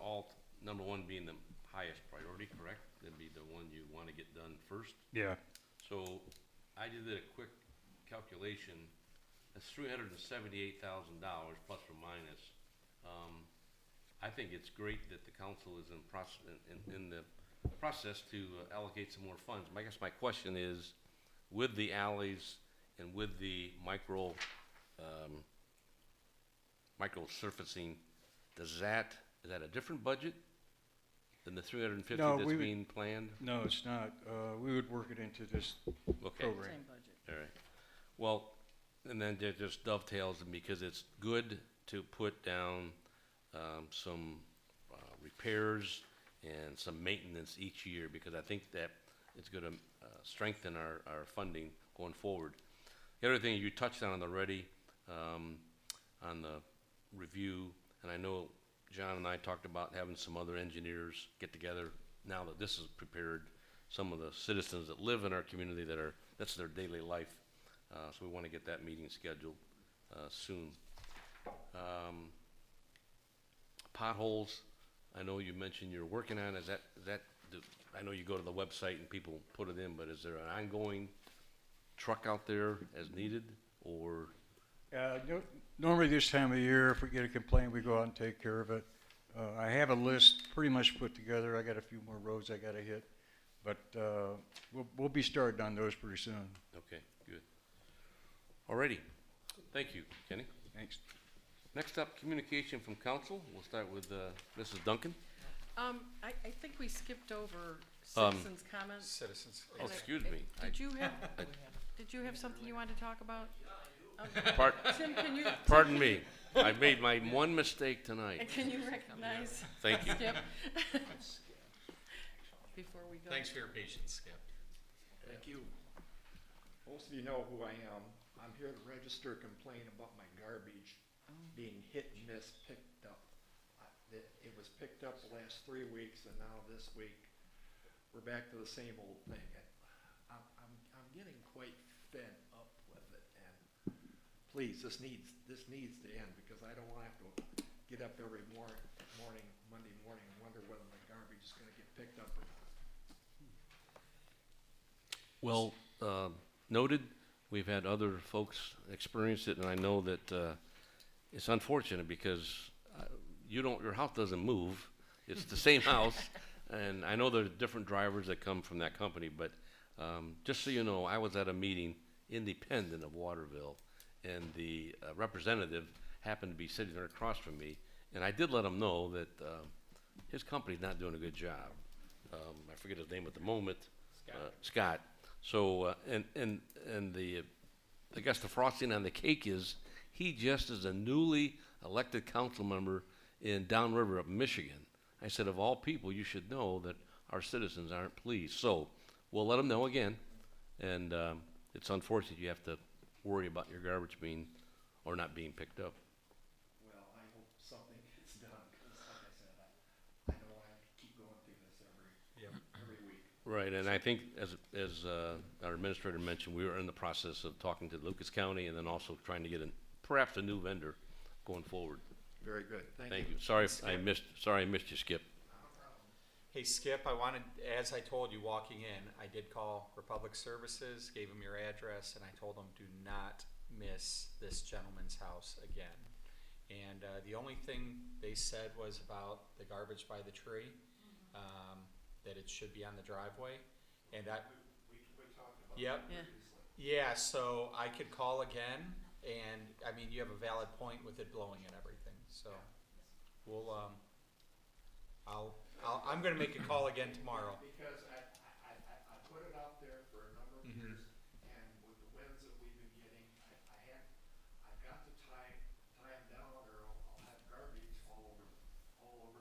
number one being the highest priority, correct? That'd be the one you wanna get done first. Yeah. So, I did a quick calculation, that's $378,000 plus or minus. I think it's great that the council is in the process to allocate some more funds. I guess my question is, with the alleys and with the micro surfacing, is that a different budget than the 350 No, that's we would- being planned? No, it's not. We would work it into this Okay. program. Same budget. All right. Well, and then there just dovetails, and because it's good to put down some repairs and some maintenance each year, because I think that it's going to strengthen our funding going forward. The other thing you touched on already, on the review, and I know John and I talked about having some other engineers get together now that this is prepared, some of the citizens that live in our community that's their daily life. So we want to get that meeting scheduled soon. Potholes, I know you mentioned you're working on, I know you go to the website and people put it in, but is there an ongoing truck out there as needed, or? Normally this time of year, if we get a complaint, we go out and take care of it. I have a list pretty much put together. I got a few more roads I got to hit, but we'll be starting on those pretty soon. Okay, good. Alrighty, thank you, Kenny. Thanks. Next up, communication from council. We'll start with Mrs. Duncan. I think we skipped over citizens' comments. Citizens. Oh, excuse me. Did you have something you wanted to talk about? Tim, can you? Pardon me. I made my one mistake tonight. Can you recognize? Thank you. Skip? Before we go. Thanks for your patience, Skip. Thank you. Most of you know who I am. I'm here to register a complaint about my garbage being hit and miss picked up. It was picked up the last 3 weeks, and now this week we're back to the same old thing. I'm getting quite fed up with please, this needs to end, because I don't wanna have to get up every morning, Monday morning, and wonder whether my garbage is gonna get picked up or not. Well, noted. We've had other folks experience it, and I know that it's unfortunate because your house doesn't move. It's the same house, and I know there are different drivers that come from that company, but just so you know, I was at a meeting independent of Waterville, and the representative happened to be sitting there across from me, and I did let him know that his company's not doing a good job. I forget his name at the moment. Scott. So, and the, I guess the frosting on the cake is, he just is a newly elected council member in Downriver of Michigan. I said, of all people, you should know that our citizens aren't pleased. So, we'll let them know again, and it's unfortunate you have to worry about your garbage being, or not being picked up. Well, I hope something gets done, because like I said, I don't wanna have to keep going through this every week. Right, and I think as our administrator mentioned, we were in the process of talking to Lucas County and then also trying to get perhaps a new vendor going forward. Very good, Thank you. Sorry I missed you, Skip. Hey Skip, I wanted, as I told you walking in, I did call Republic Services, gave them your address, and I told them do not miss this gentleman's house again. And the only thing they said was about the garbage by the tree, that it should be on the driveway. And We talked about Yep. that previously. Yeah, so I could call again, and I mean, you have a valid point with it blowing and everything, so we'll, I'm gonna make a call again tomorrow. Because I put it out there for a number of years, and with the winds that we've been getting, I've got to tie them down, or I'll have garbage all over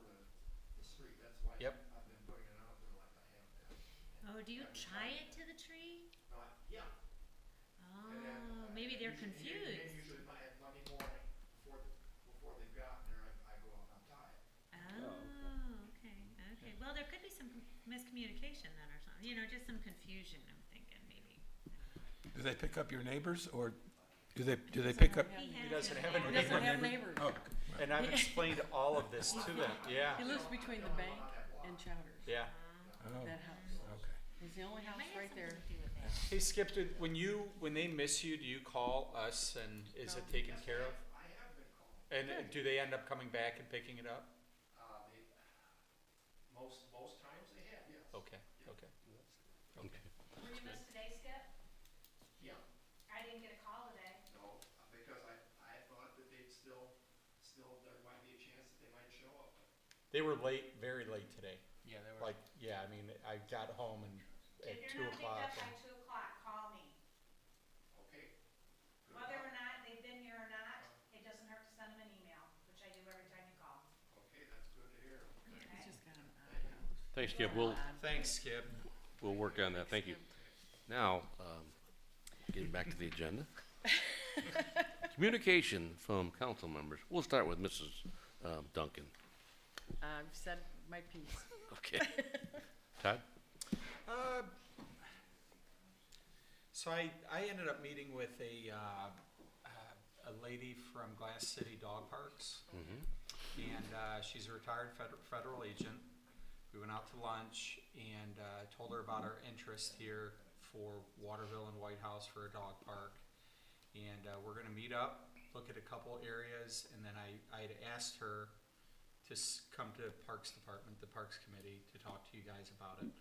the street. That's why Yep. I've been putting it out there like I have been. Oh, do you tie it to the tree? Yeah. Oh, And then, maybe they're And confused. usually Monday morning, before they've gotten there, I go out and untie it. Oh, okay. Well, there could be some miscommunication then or something, just some confusion, I'm thinking maybe. Do they pick up your neighbors, or do they pick up? He doesn't have a He doesn't have neighbor. neighbors. Oh, And I've explained all of this to them, yeah, He lives between the bank and Chowders, yeah. oh, that house. okay. He's the only house Might have right there. something to do with that. Hey Skip, when they miss you, do you call us and is it taken care of? I have been calling. And do they end up coming back and picking it up? Most times they have, yes. Okay. Okay. Were you missed today, Skip? Yeah. I didn't get a call today. No, because I thought that they'd still, there might be a chance that they might show up. They were late, very late today. Yeah, they were. Like, yeah, I mean, I got home and at If 2 you're not picked o'clock. up by 2 o'clock, call me. Okay. Good Whether or enough. not they've been here or not, it doesn't hurt to send them an email, which I do every time you call. Okay, that's good to hear. He's just got an odd house. Thanks, Skip. We'll Thanks, Skip. work on that. Thank you. Now, getting back to the agenda. Communication from council members. We'll start with Mrs. Duncan. I've said my piece. Okay. Todd? So I ended up meeting with a lady from Glass City Dog Parks, and she's a retired federal agent. We went out to lunch and told her about our interest here for Waterville and White House for a dog park. And we're gonna meet up, look at a couple areas, and then I had asked her to come to Parks Department, the Parks Committee, to talk to you guys about it.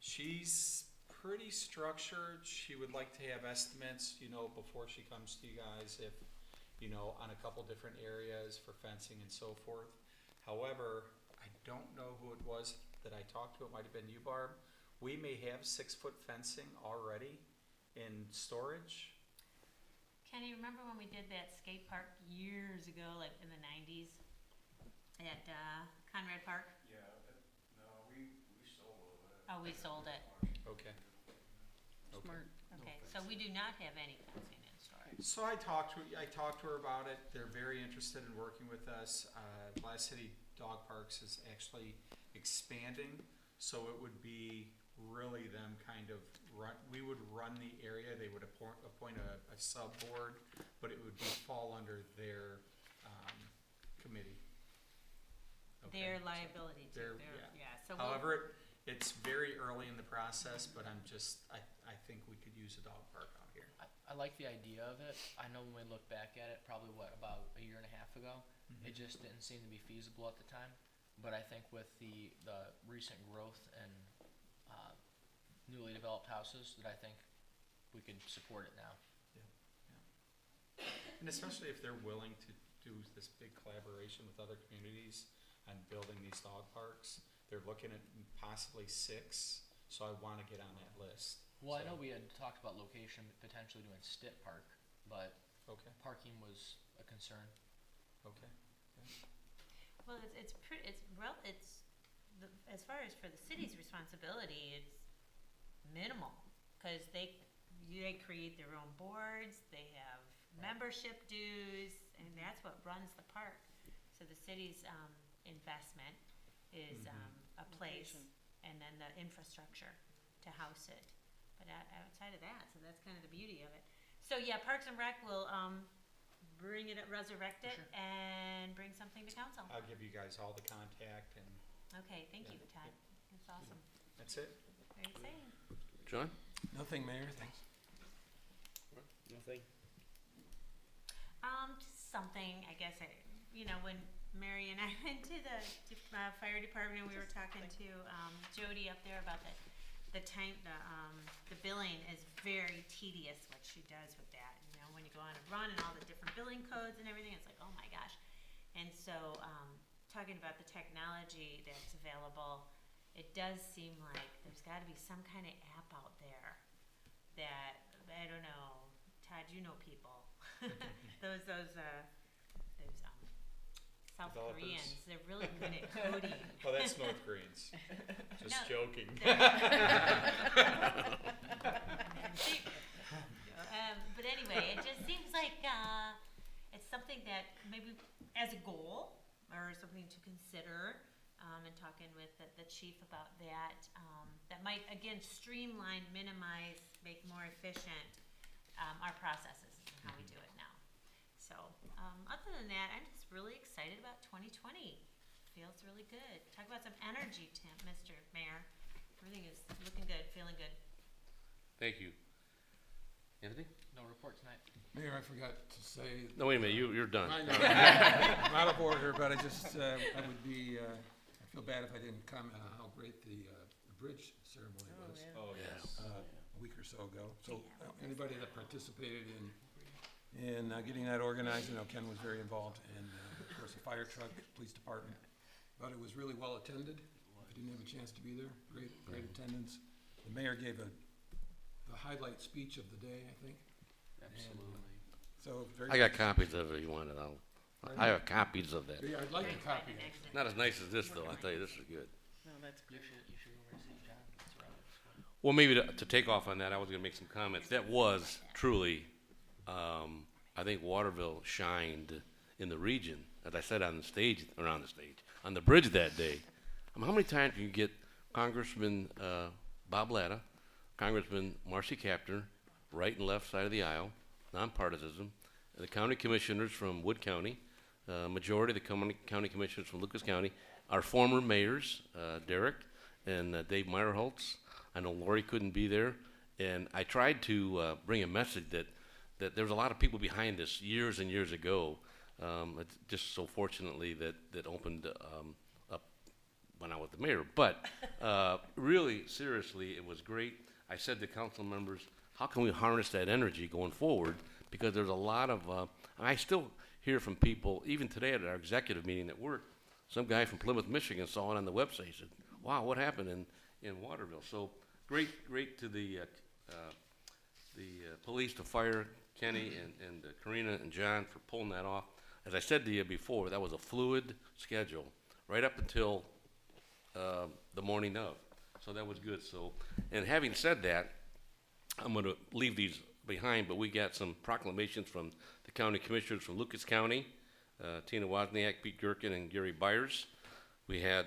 She's pretty structured. She would like to have estimates, before she comes to you guys, if, on a couple different areas for fencing and so forth. However, I don't know who it was that I talked to. It might have been you, Barb. We may have 6-foot fencing already in storage. Kenny, remember when we did that skate park years ago, like in the 90s at Conrad Park? Yeah, no, we sold it. Oh, we sold it. Okay. Smart. Okay, so we do not have any fencing in storage. So I talked to her about it. They're very interested in working with us. Glass City Dog Parks is actually expanding, so it would be really them kind of run, we would run the area, they would appoint a sub-board, but it would fall under their, committee. Okay, Their so liability too, their- yeah, so we'll, However, it's very early in the process, but I think we could use a dog park out here. I like the idea of it. I know when we look back at it, probably about a year and a half ago, it just didn't seem to be feasible at the time. But I think with the recent growth and newly developed houses, that I think we could support it now. And especially if they're willing to do this big collaboration with other communities on building these dog parks. They're looking at possibly 6, so I wanna get on that list. Well, I So- know we had talked about location, potentially doing Stitt Park, but Okay, parking was a concern. okay. well, it's pretty, as far as for the city's responsibility, it's minimal, cause they create their own boards, they have membership dues, and that's what runs the park. So the city's, investment is, a place, Location. and then the infrastructure to house it. But outside of that, so that's kind of the beauty of it. So yeah, Parks and Rec will, resurrect it sure. and bring something to council. I'll give you guys all the contact and Okay, thank you, Yeah. Todd. That's awesome. that's it. Very exciting. John? Nothing, Mayor, thanks. Nothing. Just something, I guess, when Mary and I went to the fire department, we were talking to Jody up there about the time, the billing is very tedious, what she does with that. When you go on a run and all the different billing codes and everything, it's like, oh my gosh. And so, talking about the technology that's available, it does seem like there's gotta be some kind of app out there that, I don't know, Todd, you know people. Those South Developers. Koreans, they're really good at coding. Oh, that's North Koreans. Just No, joking. But anyway, it just seems like it's something that maybe as a goal or something to consider, and talking with the chief about that, that might again streamline, minimize, make more efficient our processes and how we do it now. So other than that, I'm just really excited about 2020. Feels really good. Talk about some energy, Mr. Mayor. Everything is looking good, feeling good. Thank you. Anything? No report tonight. Mayor, I forgot to say. No, wait a minute, you're done. I know. I'm out of order, but I just, I feel bad if I didn't comment on how great the bridge ceremony was. yeah. Oh, yes. A week or so ago. So anybody that participated in getting that organized, Ken was very involved, and of course the fire truck, police department. But it was really well attended. I didn't have a chance to be there. Great attendance. The mayor gave the highlight speech of the day, I think. Absolutely. So very. I got copies of it if you want it. I have copies of that. Yeah, I'd like a copy. Not as nice as this, though, I'll tell you, this is good. No, that's You great. should go over to St. John. It's around this way. Well, maybe to take off on that, I was gonna make some comments. That was truly, I think Waterville shined in the region, as I said on the bridge that day. I mean, how many times can you get Congressman Bob Latta, Congressman Marcy Kaptur, right and left side of the aisle, nonpartisan, the county commissioners from Wood County, majority of the county commissioners from Lucas County, our former mayors, Derek and Dave Meyerholtz. I know Lori couldn't be there, and I tried to bring a message that there was a lot of people behind this years and years ago. It's just so fortunately that opened up when I was the mayor. But really, seriously, it was great. I said to council members, how can we harness that energy going forward? Because there's a lot of, I still hear from people, even today at our executive meeting at work, some guy from Plymouth, Michigan saw it on the website, said, wow, what happened in Waterville? So great to the police, the fire, Kenny and Karina and John for pulling that off. As I said to you before, that was a fluid schedule right up until the morning of. So that was good. So, and having said that, I'm going to leave these behind, but we got some proclamations from the county commissioners from Lucas County, Tina Wozniak, Pete Gherkin, and Gary Byers. We had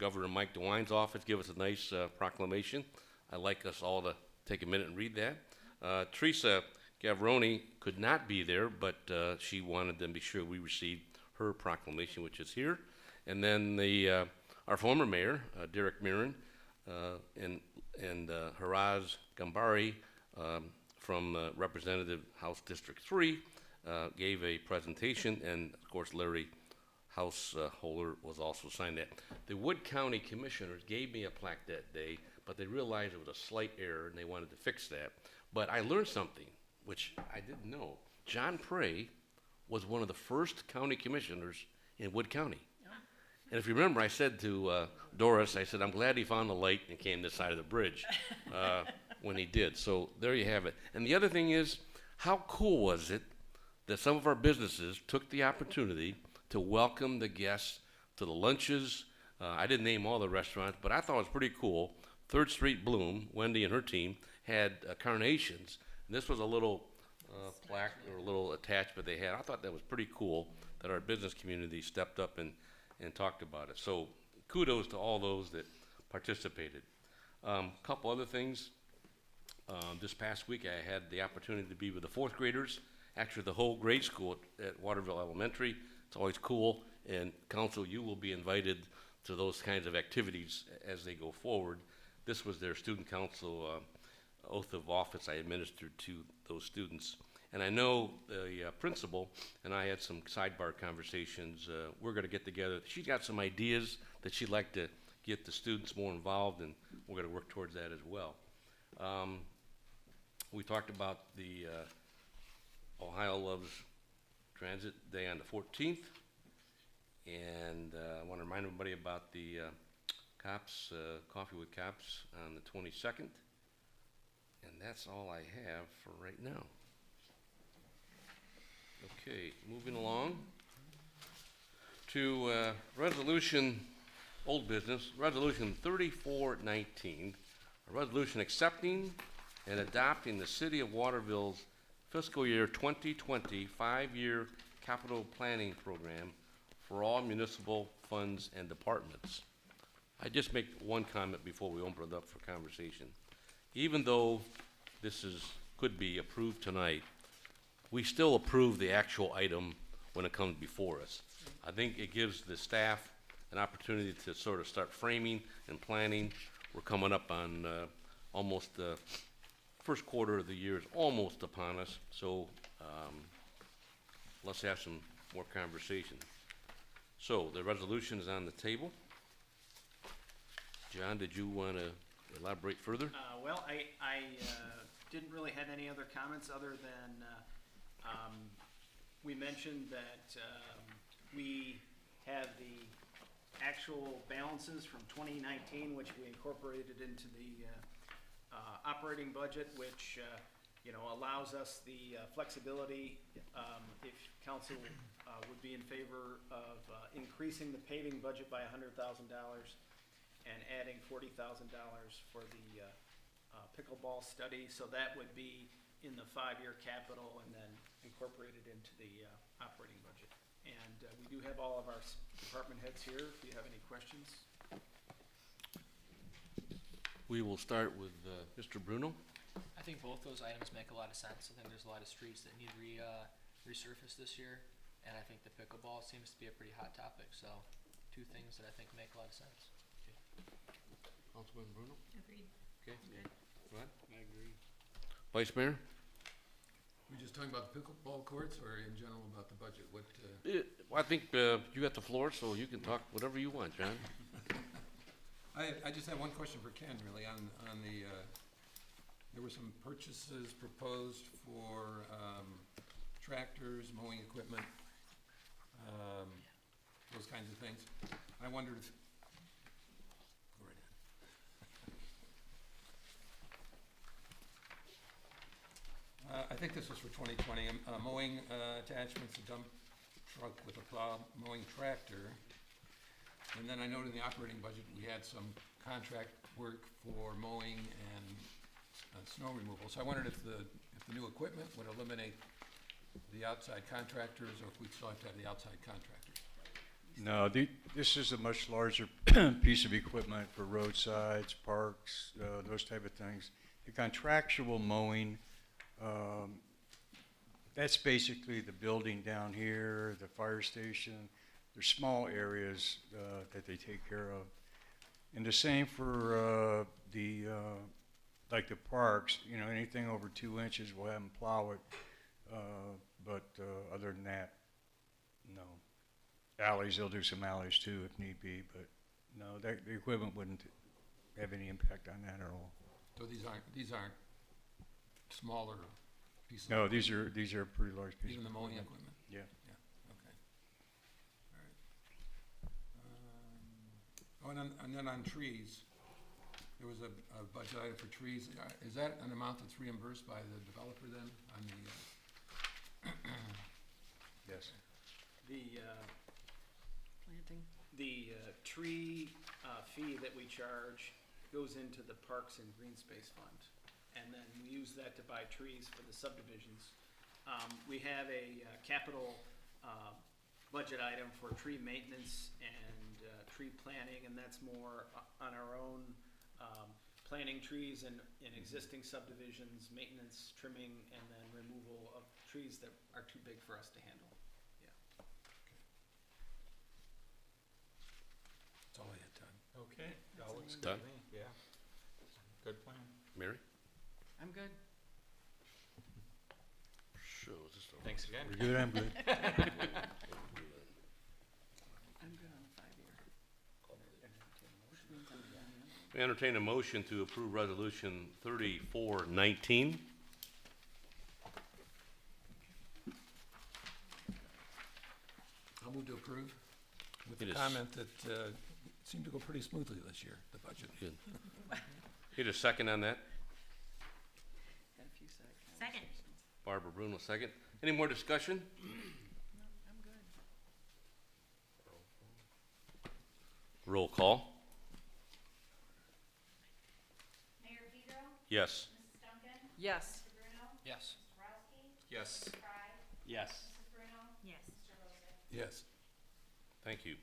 Governor Mike DeWine's office give us a nice proclamation. I'd like us all to take a minute and read that. Teresa Gavroni could not be there, but she wanted to be sure we received her proclamation, which is here. And then our former mayor, Derek Mirren, and Haraz Gambari from Representative House District 3 gave a presentation, and of course Larry Householder was also signed that. The Wood County Commissioners gave me a plaque that day, but they realized it was a slight error and they wanted to fix that. But I learned something, which I didn't know. John Prey was one of the first county commissioners in Wood County. And if you remember, I said to Doris, I said, I'm glad he found the light and came this side of the bridge when he did. So there you have it. And the other thing is, how cool was it that some of our businesses took the opportunity to welcome the guests to the lunches. I didn't name all the restaurants, but I thought it was pretty cool. 3rd Street Bloom, Wendy and her team, had carnations. And this was a little plaque or a little attachment they had. I thought that was pretty cool that our business community stepped up and talked about it. So kudos to all those that participated. Couple other things. This past week I had the opportunity to be with the 4th graders, actually the whole grade school at Waterville Elementary. It's always cool, and council, you will be invited to those kinds of activities as they go forward. This was their student council oath of office I administered to those students. And I know the principal and I had some sidebar conversations. We're going to get together. She's got some ideas that she'd like to get the students more involved, and we're going to work towards that as well. We talked about the Ohio Loves Transit Day on the 14th, and I want to remind everybody about the Cops, Coffee with Cops on the 22nd, and that's all I have for right now. Okay, moving along to resolution, old business, resolution 3419, a resolution accepting and adopting the City of Waterville's fiscal year 2020 5-year capital planning program for all municipal funds and departments. I just make one comment before we open it up for conversation. Even though this could be approved tonight, we still approve the actual item when it comes before us. I think it gives the staff an opportunity to sort of start framing and planning. We're coming up on almost the first quarter of the year is almost upon us, so let's have some more conversation. So the resolution is on the table. John, did you want to elaborate further? Well, I didn't really have any other comments other than we mentioned that we have the actual balances from 2019, which we incorporated into the operating budget, which allows us the flexibility if council would be in favor of increasing the paving budget by $100,000 and adding $40,000 for the pickleball study. So that would be in the 5-year capital and then incorporated into the operating budget. And we do have all of our department heads here if you have any questions. We will start with Mr. Bruno. I think both those items make a lot of sense. I think there's a lot of streets that need resurfaced this year, and I think the pickleball seems to be a pretty hot topic. So, 2 things that I think make a lot of sense. Councilman Bruno? Agreed. Okay. Good. Go ahead. I agree. Vice Mayor? We just talking about the pickleball courts or in general about the budget? What? Well, I think you got the floor, so you can talk whatever you want, John. I just have one question for Ken, really, on the, there were some purchases proposed for tractors, mowing equipment, those kinds of things. I wondered if, go right ahead. I think this was for 2020, mowing attachments, a dump truck with a plow, mowing tractor. And then I noted in the operating budget, we had some contract work for mowing and snow removal. So I wondered if the new equipment would eliminate the outside contractors, or if we'd still have to have the outside contractors. No, this is a much larger piece of equipment for roadsides, parks, those type of things. The contractual mowing, that's basically the building down here, the fire station. They're small areas that they take care of. And the same for like the parks, you know, anything over 2 inches, we'll have them plow it. But other than that, no. Alleys, they'll do some alleys too if need be, but no, the equipment wouldn't have any impact on that at all. So these aren't smaller pieces? No, of these equipment? are pretty large pieces. Even the of mowing equipment. equipment? Yeah. Yeah, okay. All right. And then on trees, there was a budget item for trees. Is that an amount that's reimbursed by the developer then on the? Yes. Planting. The tree fee that we charge goes into the Parks and Green Space Fund. And then we use that to buy trees for the subdivisions. We have a capital budget item for tree maintenance and tree planting, and that's more on our own, planting trees in existing subdivisions, maintenance, trimming, and then removal of trees that are too big for us to handle. That's all I had, Todd. Okay, that looks good Done? to me, yeah. Good plan. Mary? I'm good. Sure, this is Thanks again. You're good, I'm good. I'm good on the 5-year. Which means I'm done. We entertain a motion to approve Resolution 3419. I'll move to approve with It the is- comment that it seemed to go pretty smoothly this year, the budget. Good. Need a second on that? Got a few seconds. Second. Barbara Bruno, second. Any more discussion? No, I'm good. Roll call. Mayor Pedro? Yes. Mrs. Duncan? Yes. Mr. Bruno? Yes. Mr. Borowski? Yes. Mr. Frye? Yes. Mrs. Bruno? Yes. Mr. Rosen? Yes. Thank you.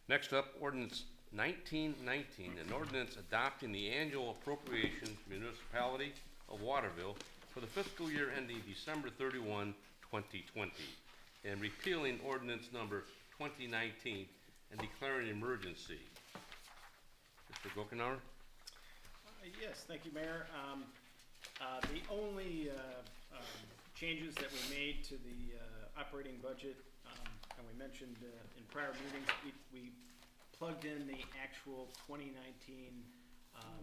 Next up, ordinance 1919, an ordinance adopting the annual appropriations municipality of Waterville for the fiscal year ending December 31, 2020, and repealing ordinance number 2019 and declaring emergency. Mr. Gokenauer? Yes, thank you, Mayor. The only changes that we made to the operating budget, and we mentioned in prior meetings, we plugged in the actual 2019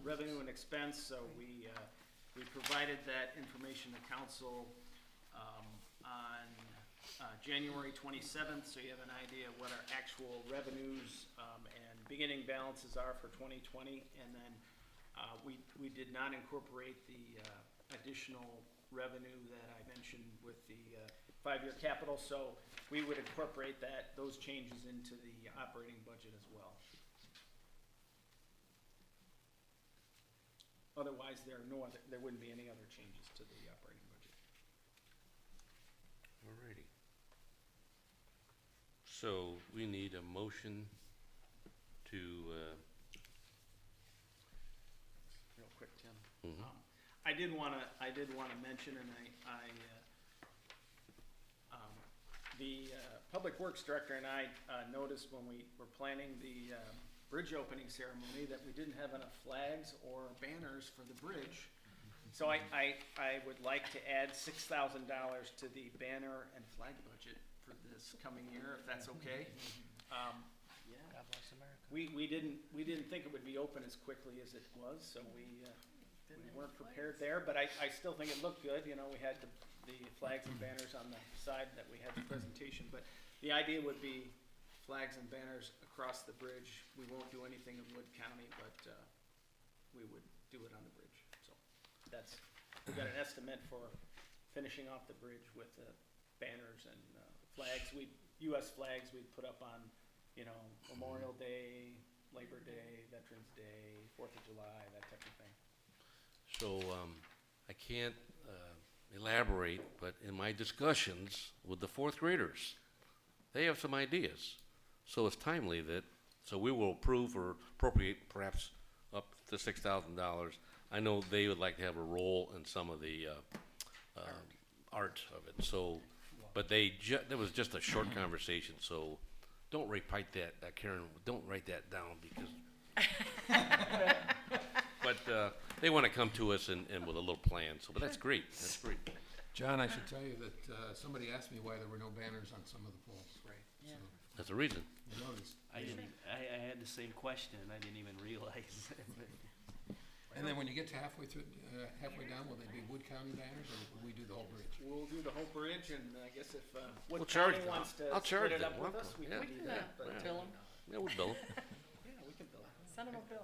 revenue and expense, so we provided that information to council on January 27th, so you have an idea of what our actual revenues and beginning balances are for 2020, and then we did not incorporate the additional revenue that I mentioned with the 5-year capital, so we would incorporate those changes into the operating budget as well. Otherwise, there wouldn't be any other changes to the operating budget. Alrighty. So we need a motion to, Real quick, Tim. mhm. I did wanna mention, and the Public Works Director and I noticed when we were planning the bridge opening ceremony that we didn't have enough flags or banners for the bridge. So I would like to add $6,000 to the banner and flag budget for this coming year, if that's okay. God bless America. We didn't think it would be open as quickly as it was, so we weren't prepared there, but I still think it looked good. You know, we had the flags and banners on the side that we had the presentation, but the idea would be flags and banners across the bridge. We won't do anything in Wood County, but we would do it on the bridge. So we got an estimate for finishing off the bridge with banners and flags. U.S. flags we'd put up on, you know, Memorial Day, Labor Day, Veterans Day, 4th of July, that type of thing. So I can't elaborate, but in my discussions with the 4th graders, they have some ideas. So it's timely that, so we will approve or appropriate perhaps up to $6,000. I know they would like to have a role in some of the art of it, so, but there was just a short conversation, so don't repeat that, Karen, don't write that down because, but they want to come to us and with a little plan, so, but that's great, that's great. John, I should tell you that somebody asked me why there were no banners on some of the poles. Right. So, That's the reason. you noticed. I had the same question, I didn't even realize. And then when you get to halfway down, will they be Wood County banners, or will we do the whole bridge? We'll do the whole bridge, and I guess if We'll Wood charge County them. wants to I'll charge split it them. up with us, we Yeah. can do that, but, Yeah. Bill 'em. Yeah, we'll bill 'em. yeah, we can bill it. Send them a bill.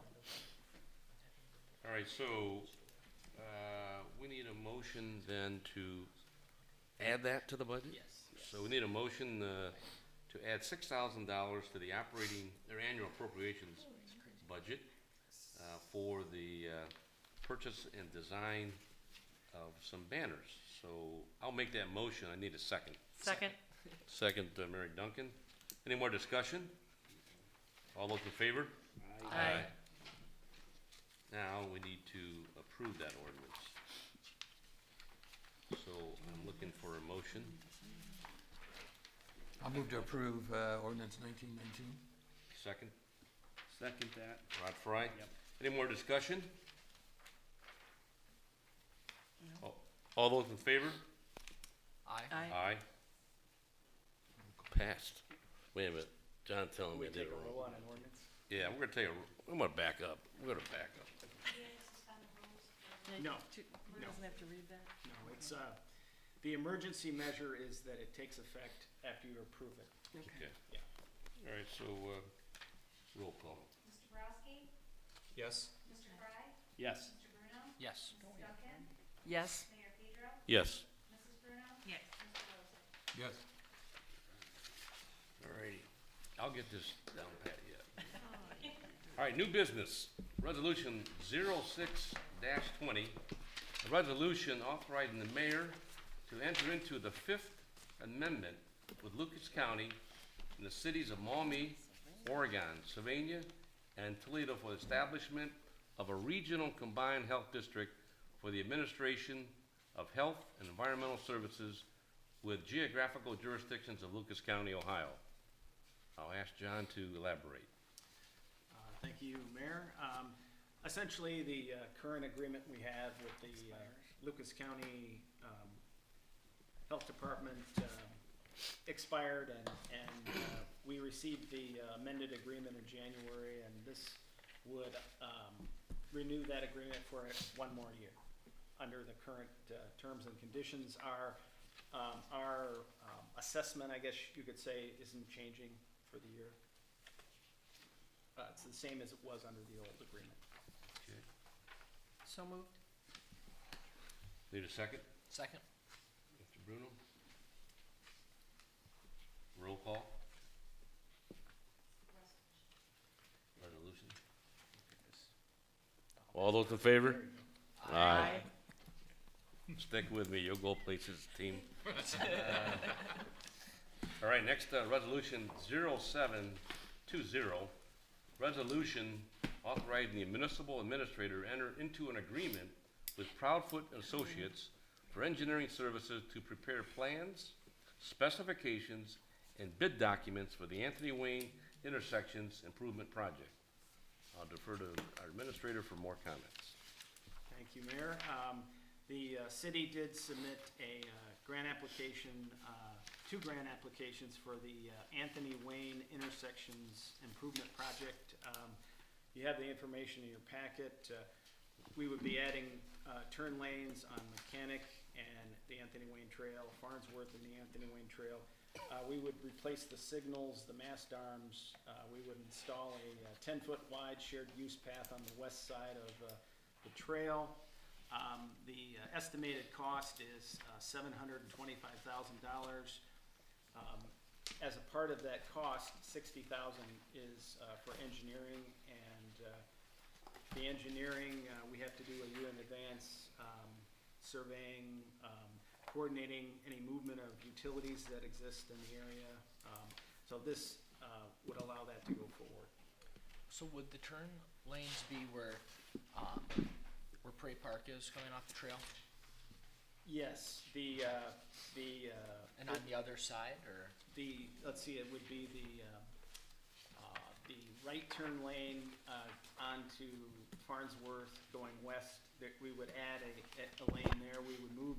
All right, so, we need a motion then to add that to the budget? Yes. So we need a motion, to add $6,000 to the their annual appropriations budget, for the, purchase and design of some banners. So I'll make that motion, I need a second. Second. Second, Mary Duncan. Any more discussion? All those in favor? Aye. Now, we need to approve that ordinance. So I'm looking for a motion. I'll move to approve ordinance 1919. Second, Second that. Rod Fry. Yep. Any more discussion? All those in favor? Aye. Aye. Aye. Passed. Wait a minute, John telling me I did Take it a roll wrong. on an ordinance. Yeah, I'm gonna back up. We're gonna back up. No, He no. doesn't have to read that? No, it's, the emergency measure is that it takes effect after you approve it. Okay. Yeah. All right, so, roll call. Mr. Borowski? Yes? Mr. Fry? Yes. Mr. Bruno? Yes. Mrs. Duncan? Yes. Mayor Pedro? Yes. Mrs. Bruno? Yes. Mr. Rosen? Yes. All righty. I'll get this down pat yet. All right, new business. Resolution 06-20. A resolution authorizing the mayor to enter into the Fifth Amendment with Lucas County and the cities of Maumee, Oregon, Sylvania, and Toledo for the establishment of a regional combined health district for the administration of health and environmental services with geographical jurisdictions of Lucas County, Ohio. I'll ask John to elaborate. Thank you, Mayor. Essentially, the current agreement we have with the Lucas County Health Department expired, and we received the amended agreement in January, and this would renew that agreement for one more year under the current terms and conditions. Our assessment, I guess you could say, isn't changing for the year. It's the same as it was under the old agreement. Okay. So moved. Need a second? Second. Mr. Bruno? Roll call? Resolution? All those in favor? Aye. Stick with me, you'll go places, team. All right, next, resolution 0720. Resolution authorizing the municipal administrator to enter into an agreement with Proudfoot Associates for engineering services to prepare plans, specifications, and bid documents for the Anthony Wayne Intersections Improvement Project. I'll defer to our administrator for more comments. Thank you, Mayor. The city did submit a grant application, two grant applications for the Anthony Wayne Intersections Improvement Project. You have the information in your packet. We would be adding turn lanes on Mechanic and the Anthony Wayne Trail, Farnsworth and the Anthony Wayne Trail. We would replace the signals, the mast arms. We would install a 10-foot wide shared use path on the west side of the trail. The estimated cost is $725,000. As a part of that cost, $60,000 is for engineering, and the engineering, we have to do a year in advance surveying, coordinating any movement of utilities that exist in the area. So this would allow that to go forward. So would the turn lanes be where Prairie Park is coming off the trail? Yes, And on the other side, or? let's see, it would be the right turn lane, onto Farnsworth going west. We would add a lane there. We would move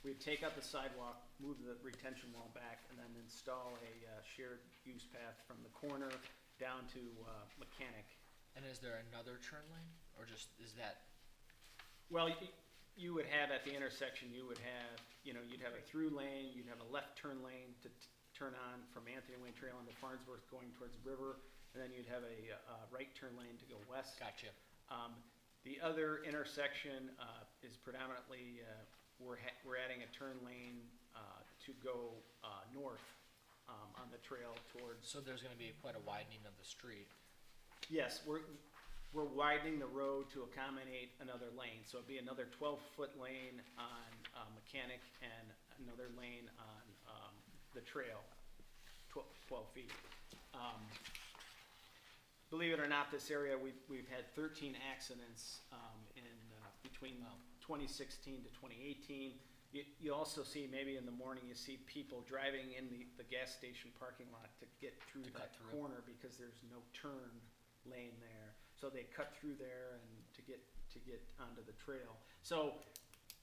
we'd take out the sidewalk, move the retention wall back, and then install a shared use path from the corner down to Mechanic. And is there another turn lane, or just, is that? Well, you would have at the intersection, you would have, you'd have a through lane, you'd have a left turn lane to turn on from Anthony Wayne Trail into Farnsworth going towards River, and then you'd have a right turn lane to go west. Gotcha. The other intersection is predominantly, we're adding a turn lane to go north on the trail towards. So there's gonna be quite a widening of the street. Yes, we're widening the road to accommodate another lane. So it'd be another 12-foot lane on Mechanic and another lane on the trail, 12 feet. Believe it or not, this area, we've had 13 accidents between 2016 to 2018. You also see, maybe in the morning, you see people driving in the gas station parking lot to get through that corner because there's no turn lane there. So they cut through there and to get onto the trail. So,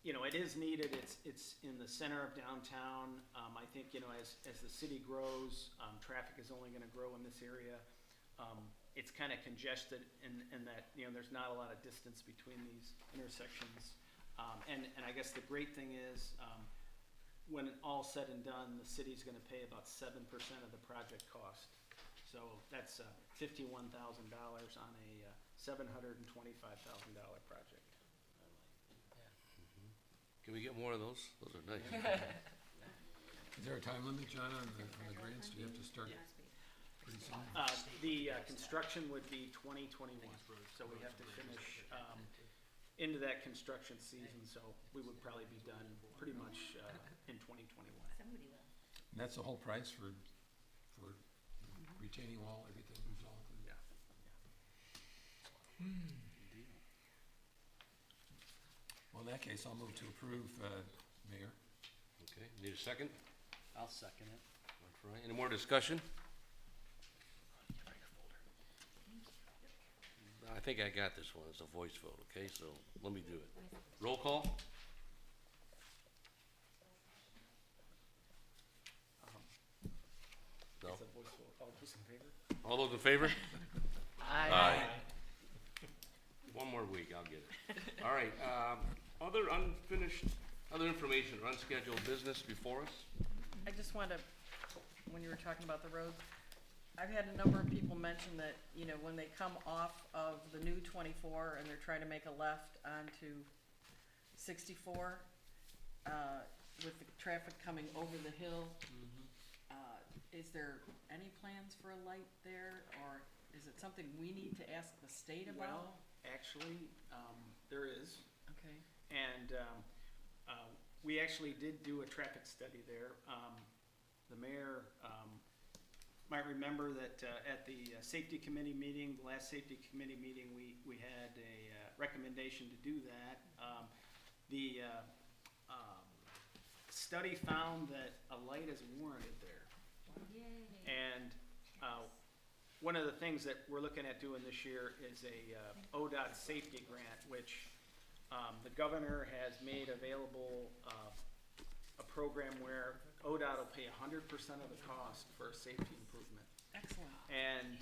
it is needed. It's in the center of downtown. I think, as the city grows, traffic is only going to grow in this area. It's kind of congested in that, there's not a lot of distance between these intersections. And I guess the great thing is, when all's said and done, the city's gonna pay about 7% of the project cost. So that's $51,000 on a $725,000 project. Can we get more of those? Those are nice. Is there a time limit, John, on the grants? Do you have to start pretty soon? The construction would be 2021, so we have to finish into that construction season, so we would probably be done pretty much in 2021. And that's the whole price for retaining wall, everything is all included? Yeah. Well, in that case, I'll move to approve, Mayor. Okay, need a second? I'll second it. All right, any more discussion? I think I got this one. It's a voice vote, okay? So let me do it. Roll call? No? It's a voice vote. All those in favor? All those in favor? Aye. One more week, I'll get it. All right, other information or unscheduled business before us? I just want to, when you were talking about the roads, I've had a number of people mention that, when they come off of the new 24 and they're trying to make a left onto 64, with the traffic coming over the hill, is there any plans for a light there, or is it something we need to ask the state about? Well, actually, there is. Okay. And we actually did do a traffic study there. The mayor might remember that at the safety committee meeting, the last safety committee meeting, we had a recommendation to do that. The study found that a light is warranted there. And one of the things that we're looking at doing this year is a ODOT safety grant, which the governor has made available a program where ODOT will pay 100% of the cost for safety improvement. Excellent. And,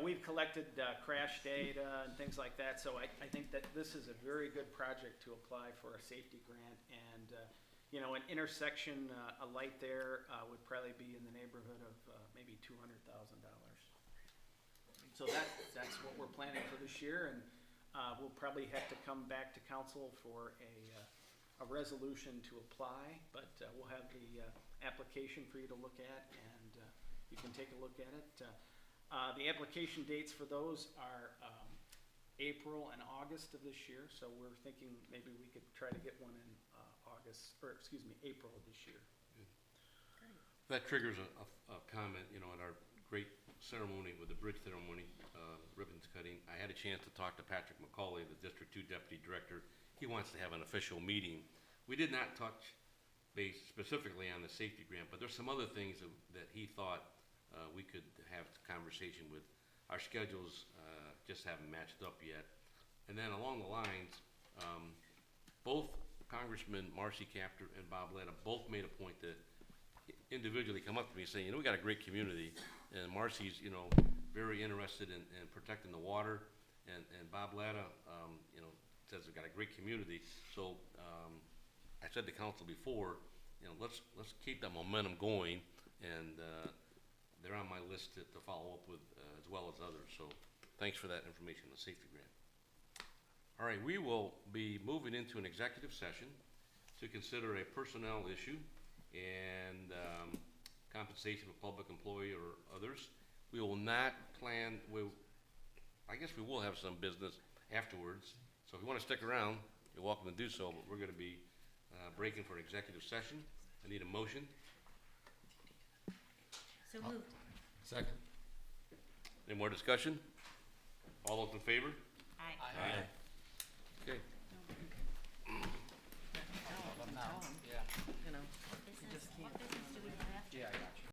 we've collected crash data and things like that, so I think that this is a very good project to apply for a safety grant. And, an intersection, a light there would probably be in the neighborhood of maybe $200,000. So that's what we're planning for this year, and we'll probably have to come back to council for a resolution to apply, but we'll have the application for you to look at, and you can take a look at it. The application dates for those are April and August of this year, so we're thinking maybe we could try to get one in April of this year. That triggers a comment, you know, at our great ceremony with the bridge ceremony, ribbons cutting. I had a chance to talk to Patrick McCauley, the District 2 Deputy Director. He wants to have an official meeting. We did not touch base specifically on the safety grant, but there's some other things that he thought we could have a conversation with. Our schedules just haven't matched up yet. And then along the lines, both Congressman Marcy Kaptur and Bob Latta both made a point to individually come up to me saying, you know, we got a great community, and Marcy's, you know, very interested in protecting the water, and Bob Latta, you know, says we've got a great community. So I said to council before, you know, let's keep that momentum going, and they're on my list to follow up with as well as others. So thanks for that information on the safety grant. All right, we will be moving into an executive session to consider a personnel issue and compensation of public employee or others. We will not plan, I guess we will have some business afterwards. So if you want to stick around, you're welcome to do so, but we're going to be breaking for an executive session. I need a motion. So moved. Second. Any more discussion? All those in favor? Aye. Aye. Okay. Yeah. You know, What business do we have after? Yeah, I got you.